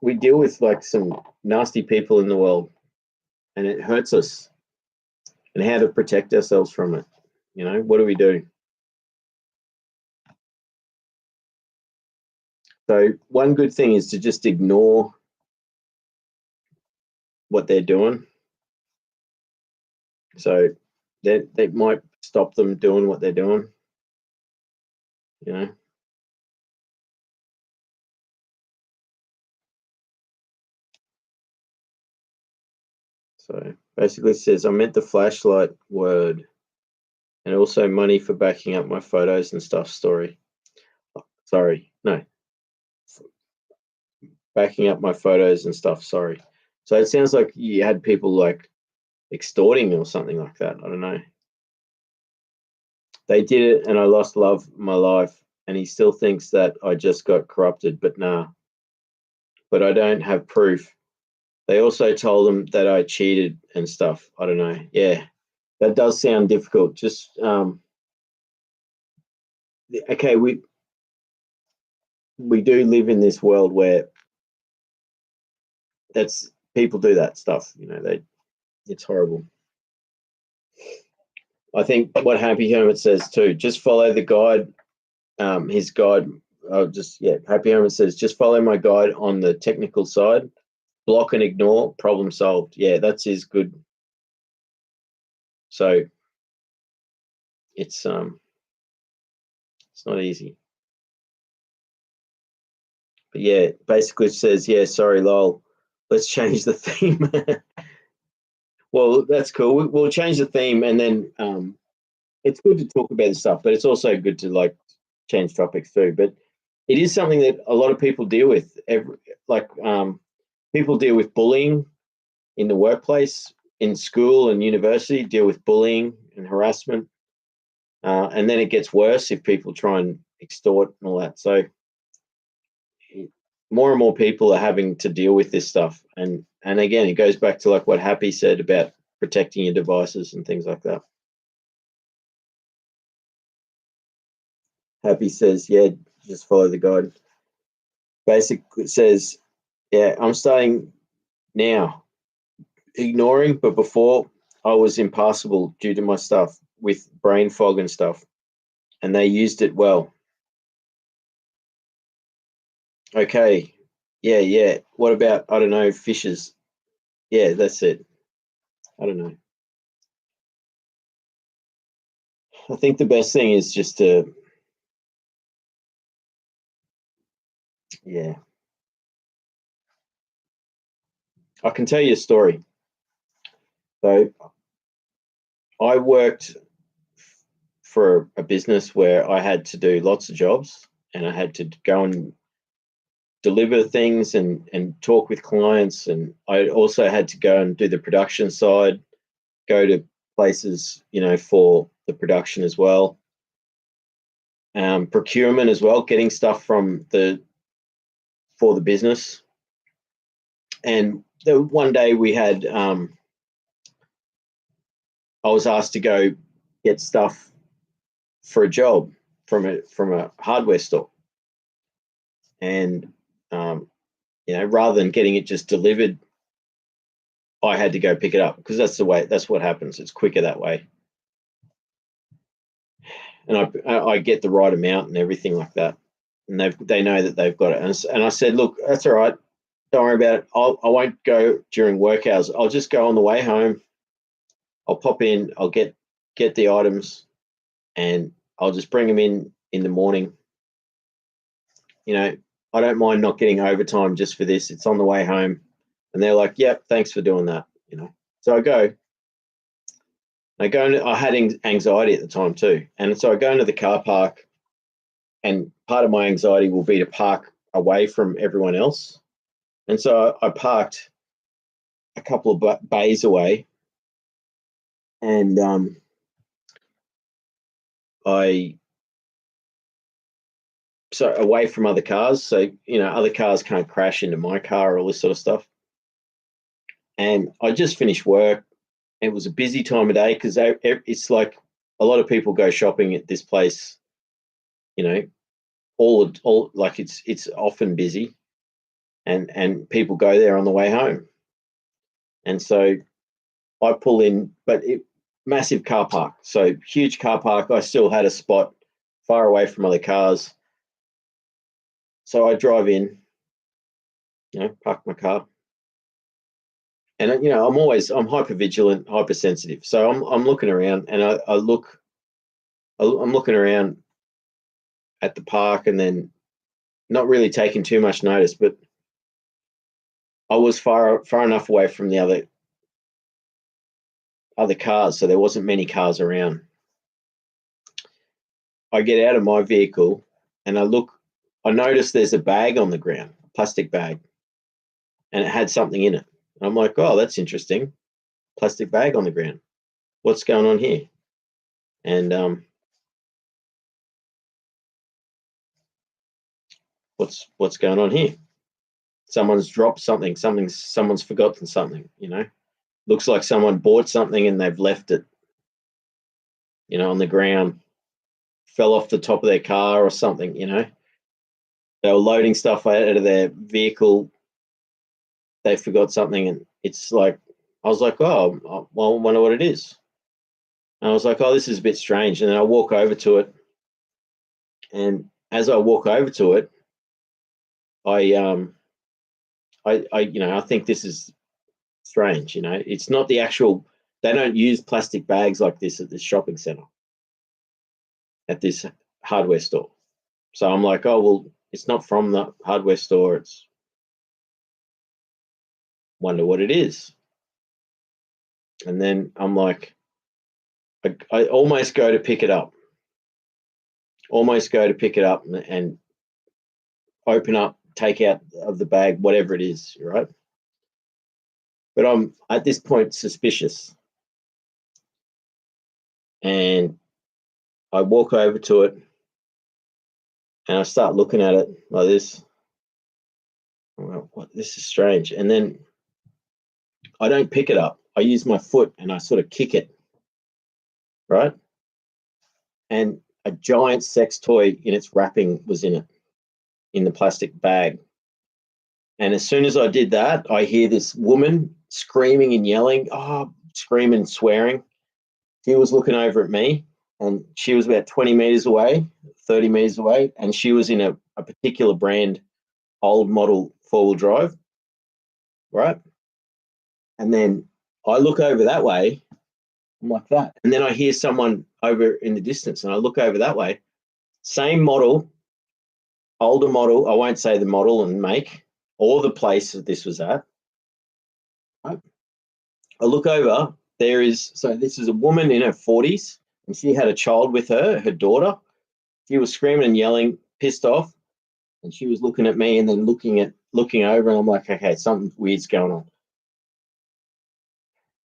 we deal with like some nasty people in the world, and it hurts us. And how to protect ourselves from it, what do we do? So one good thing is to just ignore what they're doing. So that might stop them doing what they're doing, So basically it says, I meant the flashlight word, and also money for backing up my photos and stuff story. Sorry, no. Backing up my photos and stuff, sorry. So it sounds like you had people like extorting or something like that. I don't know. They did it and I lost love of my life, and he still thinks that I just got corrupted, but nah. But I don't have proof. They also told him that I cheated and stuff. I don't know. Yeah, that does sound difficult. Just okay, we do live in this world where that's people do that stuff. It's horrible. I think what Happy Hermit says too, just follow the guide. His guide. Happy Hermit says, just follow my guide on the technical side. Block and ignore, problem solved. Yeah, that's his good. So it's not easy. But yeah, basically it says, yeah, sorry, lol. Let's change the theme. Well, that's cool. We'll change the theme, and then it's good to talk about this stuff, but it's also good to like change topics too. But it is something that a lot of people deal with. People deal with bullying in the workplace, in school and university, deal with bullying and harassment. And then it gets worse if people try and extort and all that. So more and more people are having to deal with this stuff. And again, it goes back to like what Happy said about protecting your devices and things like that. Happy says, yeah, just follow the guide. Basic says, yeah, I'm starting now ignoring, but before I was impassable due to my stuff with brain fog and stuff, and they used it well. Okay, yeah. What about, I don't know, fishes? Yeah, that's it. I don't know. I think the best thing is just to, yeah. I can tell you a story. So I worked for a business where I had to do lots of jobs, and I had to go and deliver things and talk with clients, and I also had to go and do the production side, go to places, for the production as well. Procurement as well, getting stuff for the business. And one day we had, I was asked to go get stuff for a job from a hardware store, and rather than getting it just delivered, I had to go pick it up because that's what happens. It's quicker that way, and I get the right amount and everything like that, and they know that they've got it. And I said, look, that's all right. Don't worry about it. I won't go during work hours. I'll just go on the way home. I'll pop in. I'll get the items, and I'll just bring them in the morning. I don't mind not getting overtime just for this. It's on the way home. And they're like, yep, thanks for doing that. So I go. I had anxiety at the time too. And so I go into the car park, and part of my anxiety will be to park away from everyone else. And so I parked a couple of bays away, and so away from other cars. So, other cars can't crash into my car, all this sort of stuff. And I just finished work. It was a busy time of day because it's like a lot of people go shopping at this place, all like it's often busy, and people go there on the way home. And so I pull in, but massive car park, so huge car park. I still had a spot far away from other cars. So I drive in, park my car. And I'm hyper vigilant, hypersensitive. So I'm looking around, and I'm looking around at the park, and then not really taking too much notice, but I was far enough away from the other cars, so there wasn't many cars around. I get out of my vehicle, and I notice there's a bag on the ground, a plastic bag, and it had something in it. I'm like, oh, that's interesting. Plastic bag on the ground. What's going on here? And what's going on here? Someone's dropped something. Someone's forgotten something. Looks like someone bought something and they've left it, on the ground. Fell off the top of their car or something. They were loading stuff out of their vehicle. They forgot something, and it's like, I was like, oh, well, I wonder what it is. And I was like, oh, this is a bit strange. And then I walk over to it, and as I walk over to it, I think this is strange. It's not the actual. They don't use plastic bags like this at this shopping center, at this hardware store. So I'm like, oh well, it's not from the hardware store. It's, wonder what it is. And then I'm like, I almost go to pick it up. And open up, take out of the bag, whatever it is, right? But I'm at this point suspicious. And I walk over to it and I start looking at it like this. Well, what? This is strange. And then I don't pick it up. I use my foot and I sort of kick it, right? And a giant sex toy in its wrapping was in it, in the plastic bag. And as soon as I did that, I hear this woman screaming and yelling, screaming and swearing. She was looking over at me, and she was about 20 meters away, 30 meters away, and she was in a particular brand, old model four-wheel drive, right? And then I look over that way, I'm like that. And then I hear someone over in the distance, and I look over that way, same model, older model. I won't say the model and make or the place that this was at. Right? I look over, this is a woman in her 40s, and she had a child with her daughter. She was screaming and yelling, pissed off, and she was looking at me and then looking over, and I'm like, okay, something weird's going on.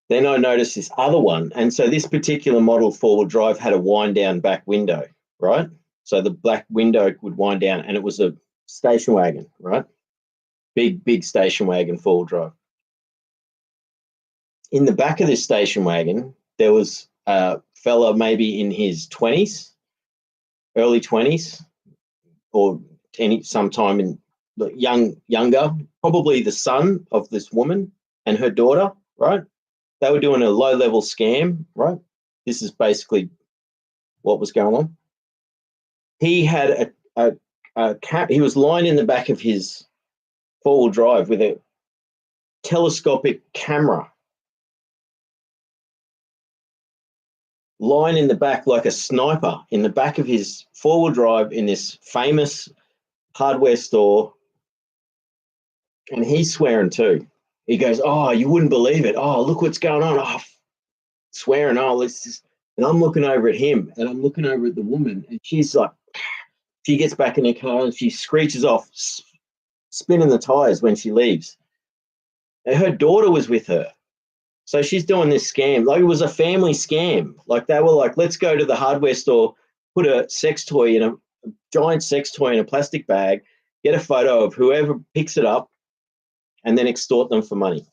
Then I noticed this other one, and so this particular model four-wheel drive had a wind-down back window, right? So the black window would wind down, and it was a station wagon, right? Big station wagon four-wheel drive. In the back of this station wagon, there was a fella maybe in his 20s, early 20s, or sometime in younger, probably the son of this woman and her daughter, right? They were doing a low-level scam, right? This is basically what was going on. He had he was lying in the back of his four-wheel drive with a telescopic camera, lying in the back like a sniper in the back of his four-wheel drive in this famous hardware store. And he's swearing too. He goes, "Oh, you wouldn't believe it. Oh, look what's going on." Oh, swearing. Oh, let's just. And I'm looking over at him, and I'm looking over at the woman, and she's like, she gets back in her car and she screeches off, spinning the tires when she leaves. And her daughter was with her. So she's doing this scam. Like, it was a family scam. Like, they were like, let's go to the hardware store, put a giant sex toy in a plastic bag, get a photo of whoever picks it up, and then extort them for money.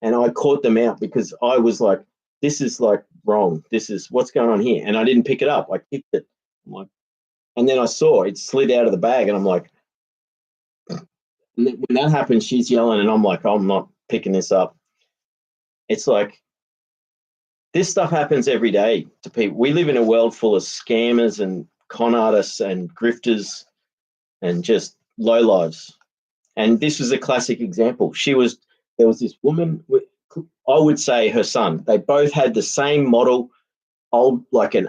And I caught them out because I was like, this is like wrong. This is what's going on here. And I didn't pick it up. I kicked it. I'm like, and then I saw it slid out of the bag, and I'm like, and when that happens, she's yelling, and I'm like, I'm not picking this up. It's like, this stuff happens every day to people. We live in a world full of scammers and con artists and grifters and just lowlifes. And this was a classic example. There was this woman, I would say her son. They both had the same model, old, like an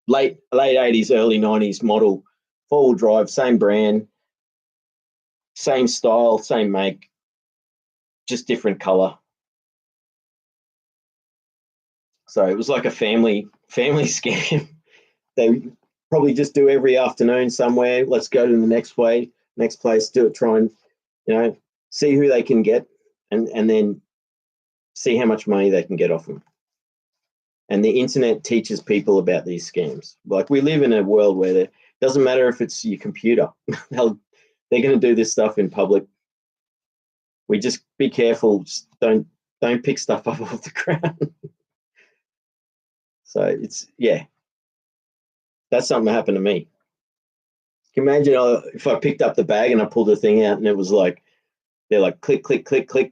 late 80s, early 90s model, four-wheel drive, same brand, same style, same make, just different color. So it was like a family scam. They probably just do every afternoon somewhere. Let's go to the next place, do it, try and, see who they can get, and then see how much money they can get off them. And the internet teaches people about these scams. Like, we live in a world where it doesn't matter if it's your computer. They're going to do this stuff in public. We just be careful. Just don't pick stuff up off the ground. So that's something that happened to me. Can you imagine if I picked up the bag and I pulled the thing out and it was like, they're like, click, click, click, click.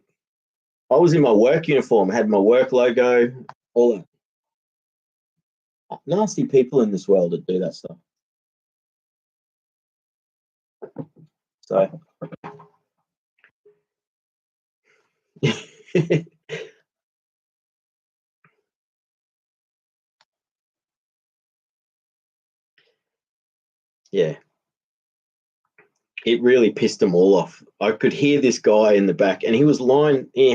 I was in my work uniform, had my work logo, all that. Nasty people in this world that do that stuff. So yeah, it really pissed them all off. I could hear this guy in the back, and he was lying. He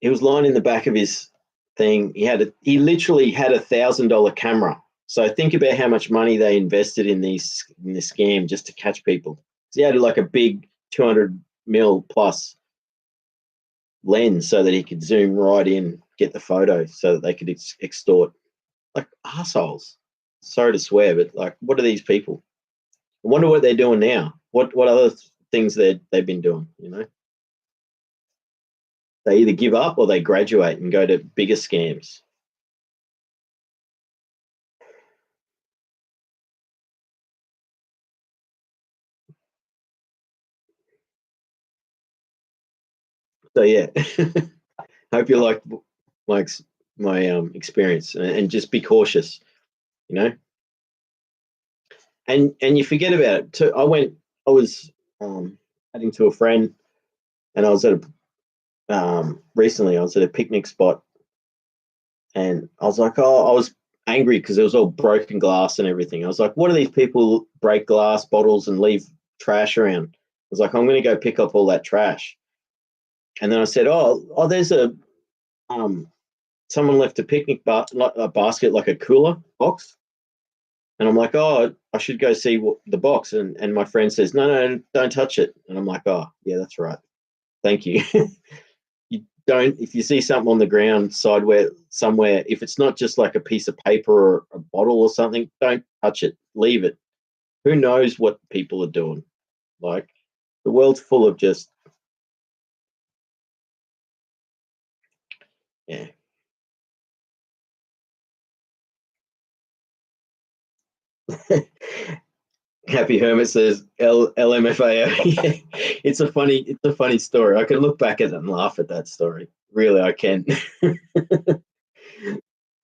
was lying in the back of his thing. He literally had $1,000 camera So think about how much money they invested in this scam just to catch people. So he had like a big 200 mil plus lens so that he could zoom right in, get the photo, so that they could extort. Like assholes. Sorry to swear, but like, what are these people? I wonder what they're doing now. What other things they've been doing? You know, they either give up or they graduate and go to bigger scams. So yeah, hope you like my experience, and just be cautious. You know, and you forget about it too. I was heading to a friend, and I was at a recently I was at a picnic spot, and I was like, oh, I was angry because it was all broken glass and everything. I was like, what do these people break glass bottles and leave trash around? I was like, I'm going to go pick up all that trash. And then I said, there's a someone left a picnic a basket, like a cooler box. And I'm like, oh, I should go see the box. And my friend says, no, don't touch it. And I'm like, oh, yeah, that's right. Thank you. You don't, if you see something on the ground somewhere, if it's not just like a piece of paper or a bottle or something, don't touch it. Leave it. Who knows what people are doing? Like, the world's full of just, yeah. Happy Hermit says LMFAO. It's a funny story. I can look back at it and laugh at that story. Really, I can. You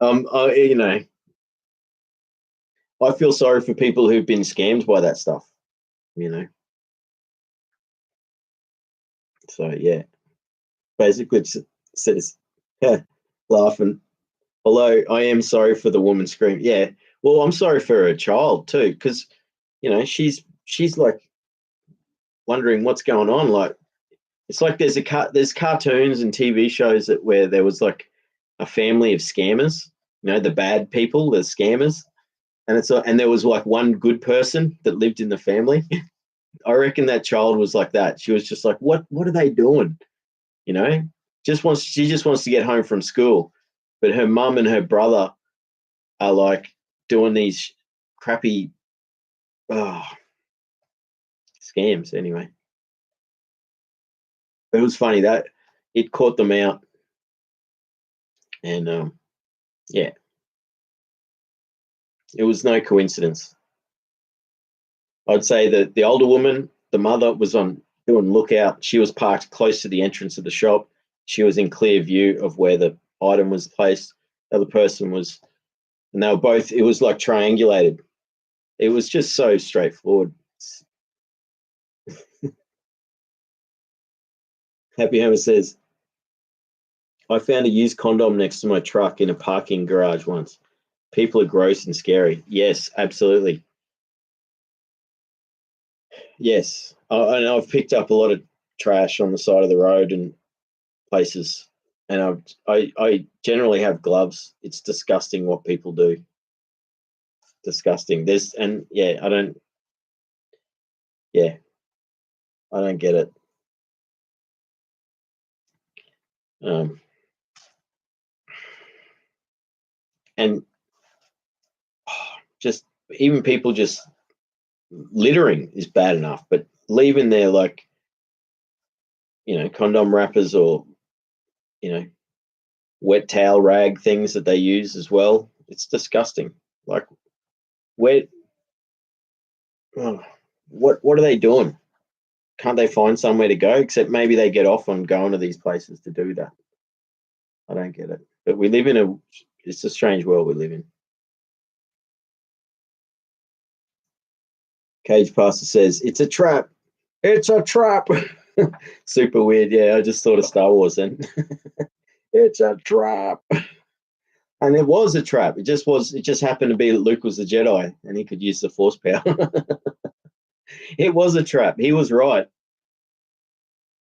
know, I feel sorry for people who've been scammed by that stuff. You know, so yeah, basically it says, yeah, laughing. Although I am sorry for the woman scream. Yeah, well, I'm sorry for her child too, because you know she's like wondering what's going on. Like, it's like there's cartoons and TV shows where there was like a family of scammers, you know, the bad people, the scammers, and there was like one good person that lived in the family. I reckon that child was like that. She was just like, what are they doing? You know, she just wants to get home from school, but her mum and her brother are like doing these crappy scams anyway. It was funny that it caught them out, and yeah, it was no coincidence. I'd say that the older woman, the mother, was on doing lookout. She was parked close to the entrance of the shop. She was in clear view of where the item was placed. The other person was, and they were both, it was like triangulated. It was just so straightforward. Happy Hammer says, I found a used condom next to my truck in a parking garage once. People are gross and scary. Yes, absolutely. Yes. And I've picked up a lot of trash on the side of the road and places, and I generally have gloves. It's disgusting what people do. Disgusting. Yeah, I don't get it. Um, and just even people just littering is bad enough, but leaving their, like, you know, condom wrappers, or you know, wet towel rag things that they use as well. It's disgusting. Like, where, oh, what are they doing? Can't they find somewhere to go? Except maybe they get off on going to these places to do that. I don't get it. But we live in it's a strange world we live in. Cage Pastor says, it's a trap. It's a trap. Super weird. Yeah, I just thought of Star Wars then. It's a trap. And it was a trap. It just happened to be that Luke was the Jedi and he could use the force power. It was a trap. He was right.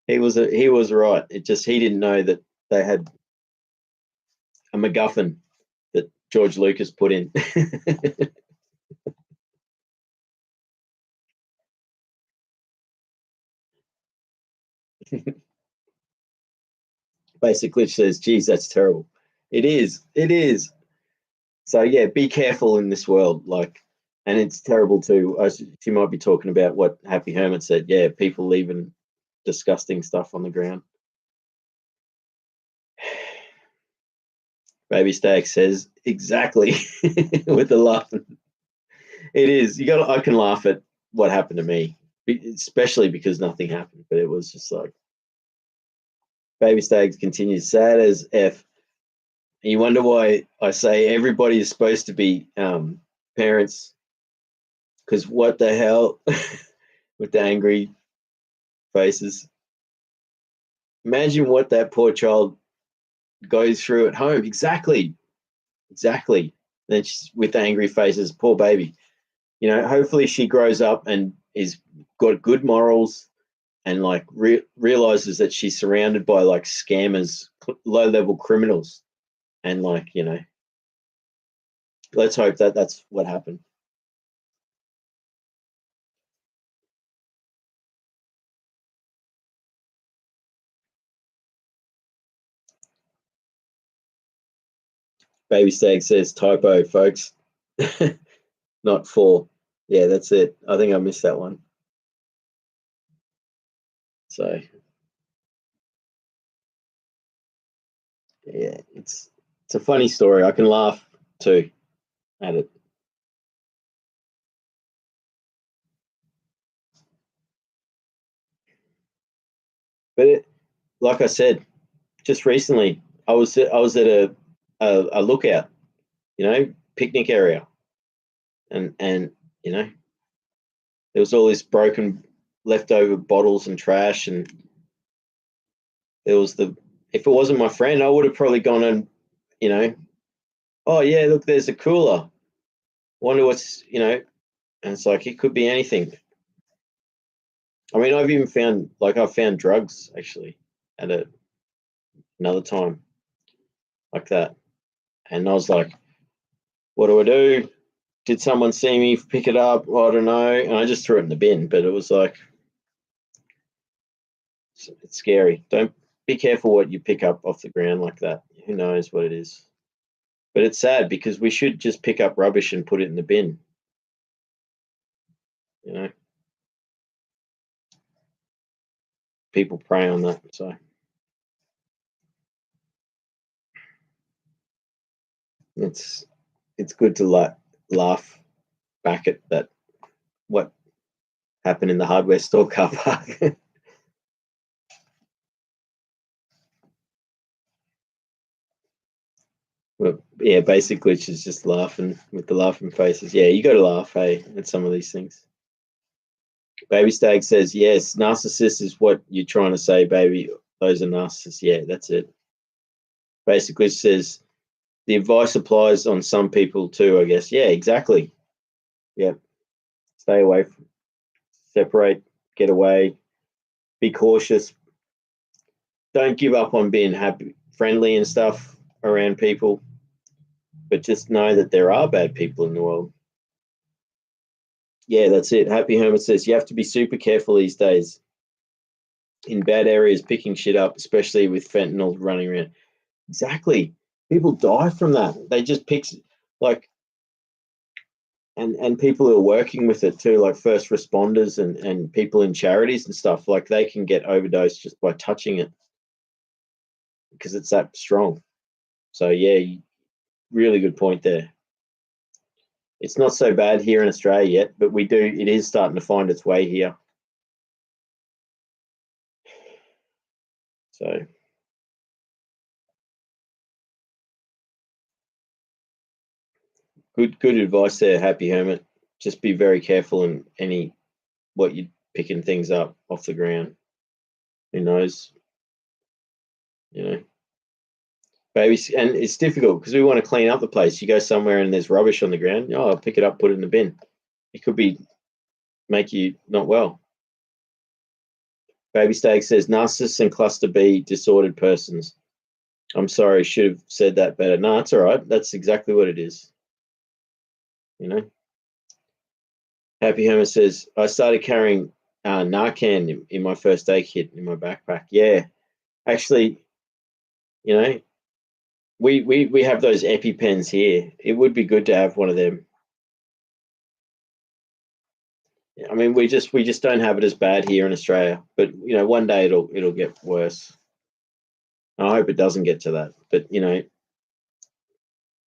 He was right. It just, he didn't know that they had a MacGuffin that George Lucas put in. Basically, she says, "Geez, that's terrible." It is. It is. So yeah, be careful in this world. Like, and it's terrible too. She might be talking about what Happy Hermit said. Yeah, people leaving disgusting stuff on the ground. Baby Stag says exactly with the laugh. It is. You got. I can laugh at what happened to me, especially because nothing happened. But it was just like Baby Stag continues sad as f. And you wonder why I say everybody is supposed to be parents, because what the hell with the angry faces. Imagine what that poor child goes through at home. Exactly. Exactly. Then she's with angry faces, poor baby. You know, hopefully she grows up and is got good morals and like realizes that she's surrounded by like scammers, low level criminals, and like, you know, let's hope that that's what happened. Baby Stag says typo, folks. Not 4. Yeah, that's it. I think I missed that one. So yeah, it's a funny story. I can laugh too at it. But like I said, just recently, I was at a lookout, you know, picnic area, and you know there was all this broken leftover bottles and trash, and there was the if it wasn't my friend, I would have probably gone and you know, oh yeah, look, there's a cooler. Wonder what's and it's like it could be anything. I mean, I've even found I've found drugs actually at another time like that, and I was like, what do I do? Did someone see me pick it up? Well, I don't know. And I just threw it in the bin. But it was like, it's scary. Don't be careful what you pick up off the ground like that. Who knows what it is? But it's sad because we should just pick up rubbish and put it in the bin. You know, people prey on that. So it's good to laugh back at that. What happened in the hardware store car park? Well, yeah, basically she's just laughing with the laughing faces. Yeah, you got to laugh, hey, at some of these things. Baby Stag says, yes, narcissist is what you're trying to say, baby. Those are narcissists. Yeah, that's it. Basically says the advice applies on some people too, I guess. Yeah, exactly. Yeah. Stay away, separate, get away, be cautious. Don't give up on being happy, friendly and stuff around people, but just know that there are bad people in the world. Yeah, that's it. Happy Hermit says you have to be super careful these days in bad areas, picking shit up, especially with fentanyl running around. Exactly. People die from that. They just pick like and people who are working with it too, like first responders and people in charities and stuff, like they can get overdosed just by touching it because it's that strong. So yeah, really good point there. It's not so bad here in Australia yet, but it is starting to find its way here. So good advice there, Happy Hermit. Just be very careful in any what you're picking things up off the ground. Who knows? You know. Baby, and it's difficult because we want to clean up the place. You go somewhere and there's rubbish on the ground. Oh, I'll pick it up, put it in the bin. It could be make you not well. Baby Stag says narcissists and cluster B disordered persons. I'm sorry, should have said that better. No, it's all right. That's exactly what it is. You know. Happy Homer says, I started carrying Narcan in my first aid kit in my backpack. Yeah, actually, you know, we have those EpiPens here. It would be good to have one of them. I mean, we just don't have it as bad here in Australia, but one day it'll get worse. I hope it doesn't get to that, but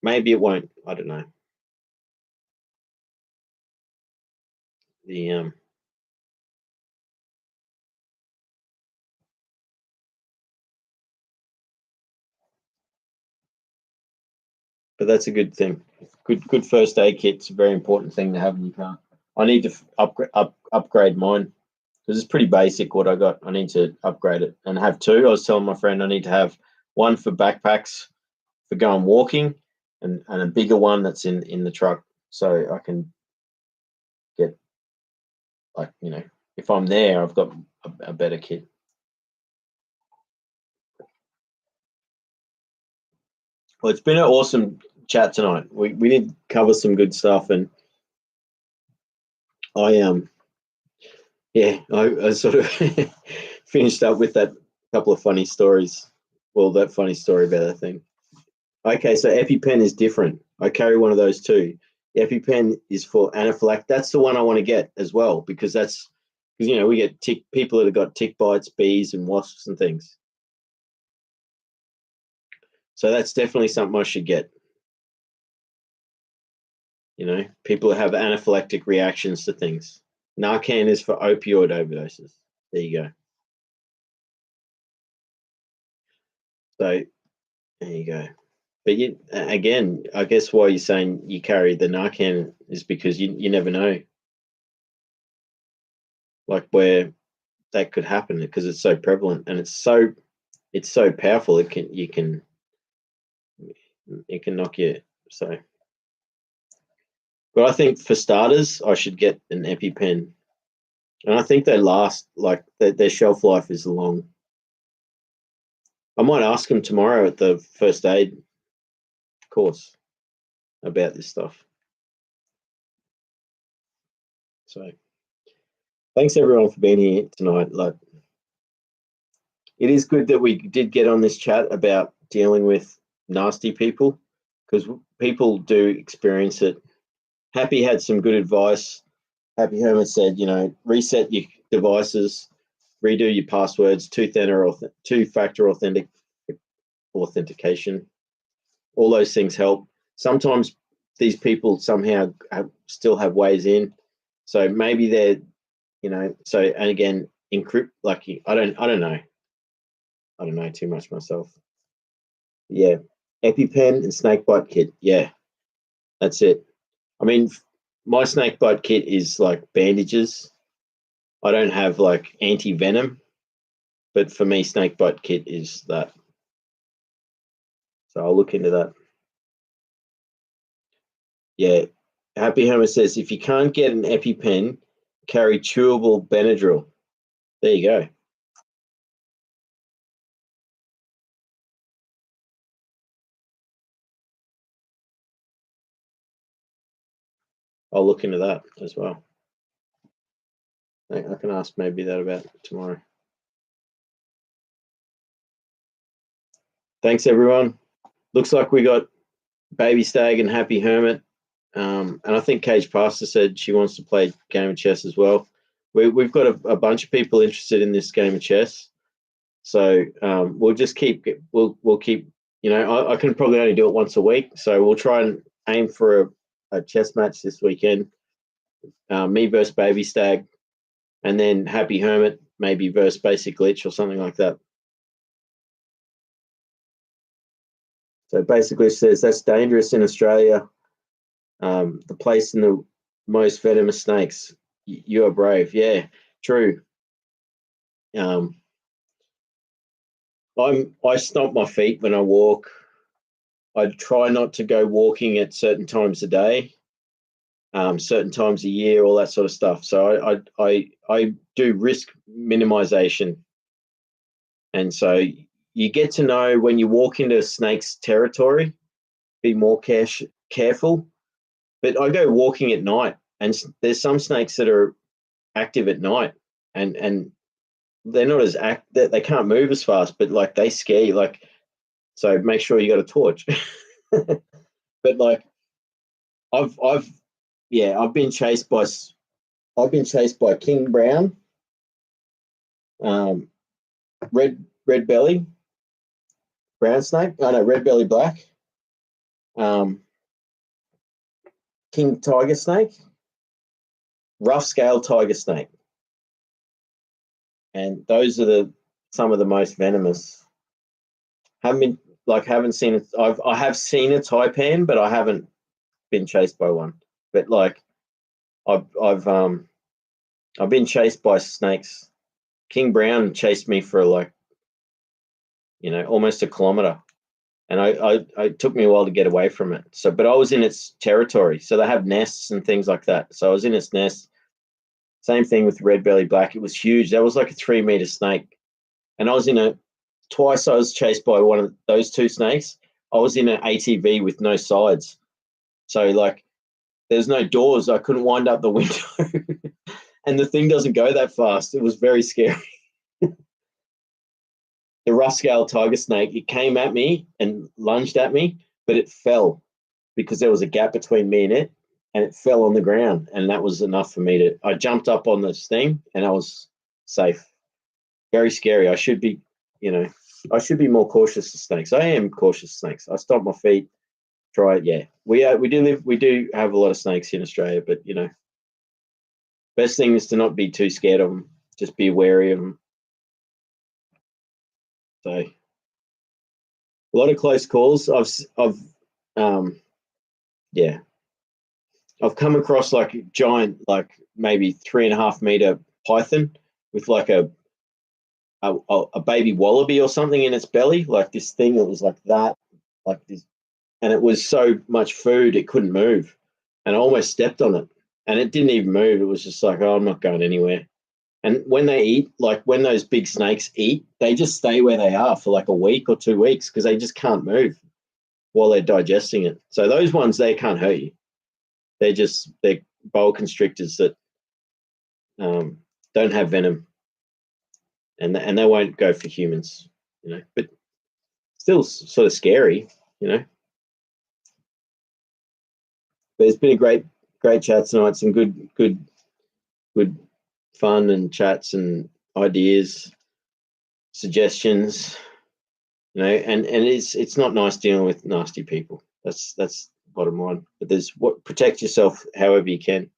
maybe it won't. I don't know. The But that's a good thing. Good first aid kit's a very important thing to have in your car. I need to upgrade mine because it's pretty basic what I got. I need to upgrade it and have two. I was telling my friend I need to have one for backpacks for going walking, and a bigger one that's in the truck so I can get, like, if I'm there, I've got a better kit. Well, it's been an awesome chat tonight. We did cover some good stuff, and I yeah, I sort of finished up with that couple of funny stories. Well, that funny story about that thing. Okay, so EpiPen is different. I carry one of those too. EpiPen is for anaphylactic. That's the one I want to get as well, because we get people that have got tick bites, bees, and wasps and things. So that's definitely something I should get. People that have anaphylactic reactions to things. Narcan is for opioid overdoses. There you go. So there you go. But again, I guess why you're saying you carry the Narcan is because you never know, like, where that could happen, because it's so prevalent and it's so powerful. It can knock you. So, but I think for starters, I should get an EpiPen, and I think they last, like, their shelf life is long. I might ask them tomorrow at the first aid course about this stuff. So, thanks everyone for being here tonight. Like, it is good that we did get on this chat about dealing with nasty people, because people do experience it. Happy had some good advice. Happy Hermit said, reset your devices, redo your passwords, two-factor authentication. All those things help. Sometimes these people somehow still have ways in, so maybe they're, So, and again, encrypt. Like, I don't know. I don't know too much myself. Yeah, EpiPen and snakebite kit. Yeah, that's it. I mean, my snakebite kit is like bandages. I don't have like anti venom, but for me, snakebite kit is that. So I'll look into that. Yeah, Happy Homer says if you can't get an EpiPen, carry chewable Benadryl. There you go. I'll look into that as well. I can ask maybe that about tomorrow. Thanks, everyone. Looks like we got Baby Stag and Happy Hermit. And I think Cage Pastor said she wants to play game of chess as well. We've got a bunch of people interested in this game of chess. So we'll just keep, we'll keep, I can probably only do it once a week. So we'll try and aim for a chess match this weekend. Me versus Baby Stag, and then Happy Hermit maybe versus Basic Glitch or something like that. So basically, it says that's dangerous in Australia. The place in the most venomous snakes. You are brave. Yeah, true. I stomp my feet when I walk. I try not to go walking at certain times a day, certain times a year, all that sort of stuff. So I do risk minimization, and so you get to know when you walk into a snake's territory, be more careful. But I go walking at night, and there's some snakes that are active at night, and they're not as they can't move as fast, but like they scare you. Like, so make sure you got a torch. But like, I've been chased by king brown, red belly brown snake. Oh no, red belly black, king tiger snake, rough scale tiger snake, and those are some of the most venomous. Haven't seen it. I have seen a taipan, but I haven't been chased by one. But like, I've been chased by snakes. King brown chased me for like, almost a kilometer, and it took me a while to get away from it. So, but I was in its territory. So they have nests and things like that. So I was in its nest. Same thing with red belly black. It was huge. That was like a 3-meter snake, and I was twice I was chased by one of those two snakes. I was in an ATV with no sides. So like, there's no doors. I couldn't wind up the window. And the thing doesn't go that fast. It was very scary. The rough scale tiger snake, it came at me and lunged at me, but it fell because there was a gap between me and it, and it fell on the ground. And that was enough for me I jumped up on this thing and I was safe. Very scary. I should be more cautious of snakes. I am cautious of snakes. I stomp my feet, try it. Yeah, we do have a lot of snakes in Australia, but best thing is to not be too scared of them. Just be wary of them. So a lot of close calls. I've come across like a giant, like maybe 3.5 meter python with like a baby wallaby or something in its belly, like this thing that was like that, like this, and it was so much food it couldn't move, and I almost stepped on it, and it didn't even move. It was just like, oh, I'm not going anywhere. And when they eat, like when those big snakes eat, they just stay where they are for like a week or 2 weeks because they just can't move while they're digesting it. So those ones, they can't hurt you. They're boa constrictors that don't have venom, and they won't go for humans, but still sort of scary, But it's been a great chat tonight. Some good fun and chats and ideas, suggestions, and it's not nice dealing with nasty people. That's the bottom line. But protect yourself however you can.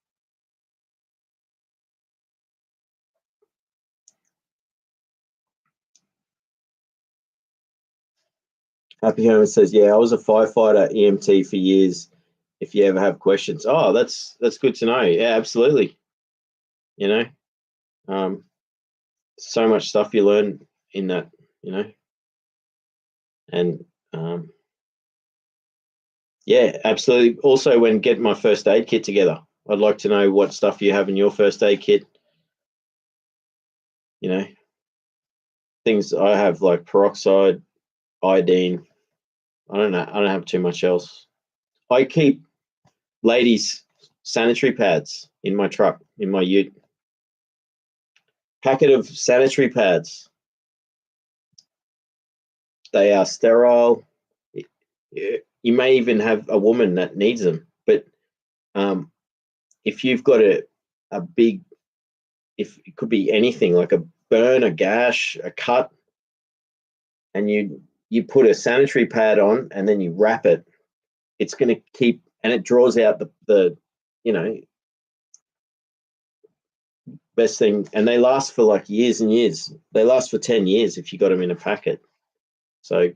Happy Homer says, yeah, I was a firefighter EMT for years. If you ever have questions. Oh, that's good to know. Yeah, absolutely. So much stuff you learn in that, and yeah, absolutely. Also, when getting my first aid kit together, I'd like to know what stuff you have in your first aid kit. Things I have like peroxide, iodine. I don't have too much else. I keep ladies' sanitary pads in my truck, in my ute. Packet of sanitary pads. They are sterile. You may even have a woman that needs them, but if you've got a big, if it could be anything like a burn, a gash, a cut, and you put a sanitary pad on and then you wrap it, it's going to keep, and it draws out the best thing, and they last for like years and years. They last for 10 years if you got them in a packet. So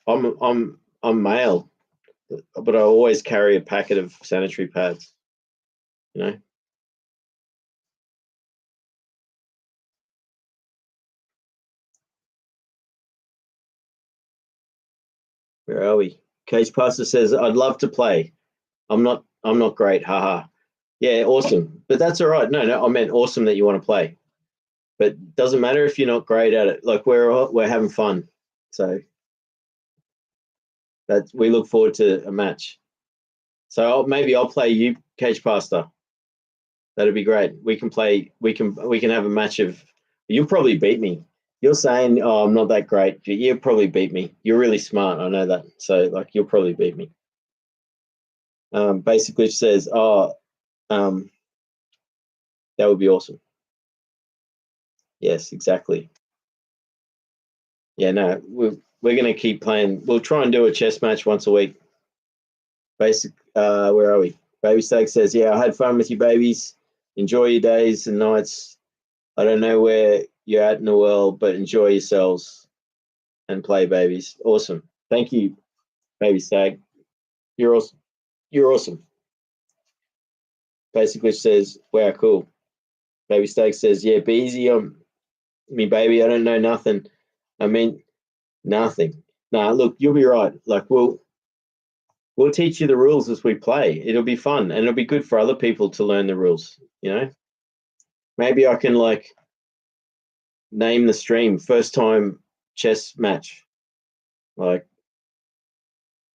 I'm male, but I always carry a packet of sanitary pads, Where are we? Case Pastor says, I'd love to play. I'm not great. Haha. Yeah, awesome. But that's all right. No, I meant awesome that you want to play. But doesn't matter if you're not great at it. Like we're having fun, so that we look forward to a match. So maybe I'll play you, Cage Pastor. That'd be great. We can play. We can have a match of. You'll probably beat me. You're saying, "Oh, I'm not that great." You'll probably beat me. You're really smart. I know that. So like, you'll probably beat me. Basically says, "Oh, that would be awesome." Yes, exactly. Yeah, no, we're gonna keep playing. We'll try and do a chess match once a week. Where are we? Baby Steak says, "Yeah, I had fun with you, babies. Enjoy your days and nights. I don't know where you're at in the world, but enjoy yourselves and play, babies." Awesome. Thank you, Baby Stag. You're awesome. You're awesome. Basically says, "Wow, cool." Baby Stag says, "Yeah, be easy on me, baby. I don't know nothing. I mean, nothing. Nah, look, you'll be right. Like we'll teach you the rules as we play. It'll be fun and it'll be good for other people to learn the rules, you know? Maybe I can like name the stream first time chess match. Like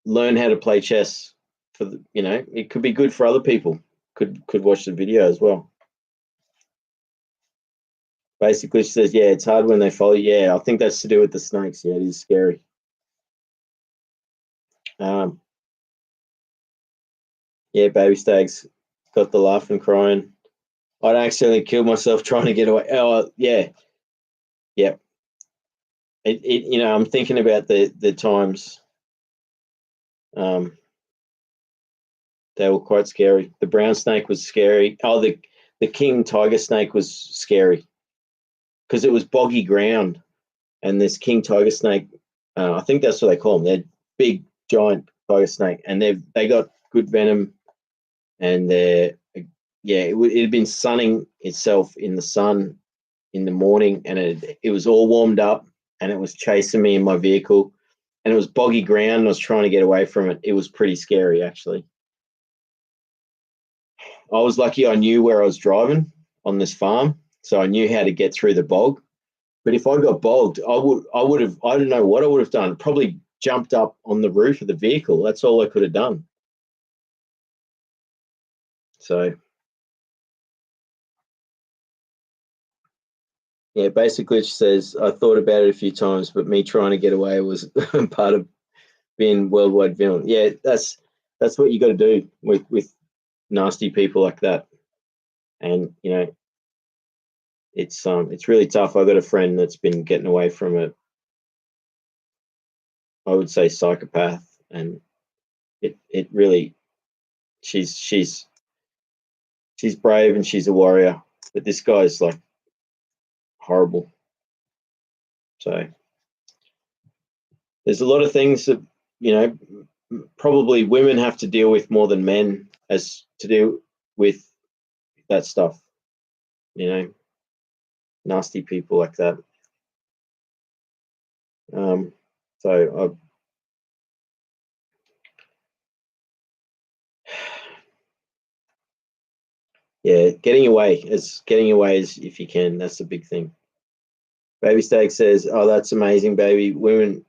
learn how to play chess for the, it could be good for other people. Could watch the video as well. Basically she says, "Yeah, it's hard when they follow." Yeah, I think that's to do with the snakes. Yeah, it is scary. Yeah, Baby Stags got the laughing crying. I'd accidentally killed myself trying to get away. Oh, yeah. Yeah. I'm thinking about the times they were quite scary. The brown snake was scary. Oh, the king tiger snake was scary because it was boggy ground, and this king tiger snake, I think that's what they call them. They're big, giant tiger snake, and they got good venom, and it had been sunning itself in the sun in the morning, and it was all warmed up, and it was chasing me in my vehicle, and it was boggy ground. And I was trying to get away from it. It was pretty scary, actually. I was lucky I knew where I was driving on this farm, so I knew how to get through the bog. But if I got bogged, I don't know what I would have done. Probably jumped up on the roof of the vehicle. That's all I could have done. So, yeah, basically she says, "I thought about it a few times, but me trying to get away was part of being worldwide villain." Yeah, that's what you got to do with nasty people like that. And it's really tough. I've got a friend that's been getting away from it. I would say psychopath, and it really she's brave and she's a warrior, but this guy's like horrible. So there's a lot of things that probably women have to deal with more than men as to do with that stuff. Nasty people like that. So yeah, getting away is if you can. That's the big thing. Baby Steak says, "Oh, that's amazing, baby. Women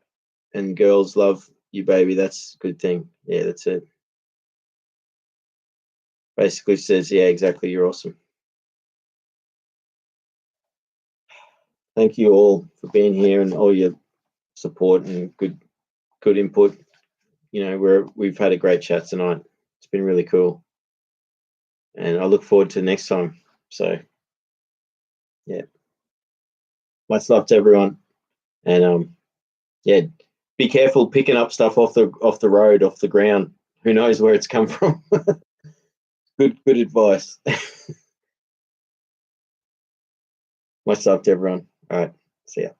and girls love you, baby. That's a good thing." Yeah, that's it. Basically says, "Yeah, exactly. You're awesome." Thank you all for being here and all your support and good input. We've had a great chat tonight. It's been really cool, and I look forward to next time. So, yeah, much love to everyone, and yeah, be careful picking up stuff off the road, off the ground. Who knows where it's come from? Good advice. Much love to everyone. All right, see ya.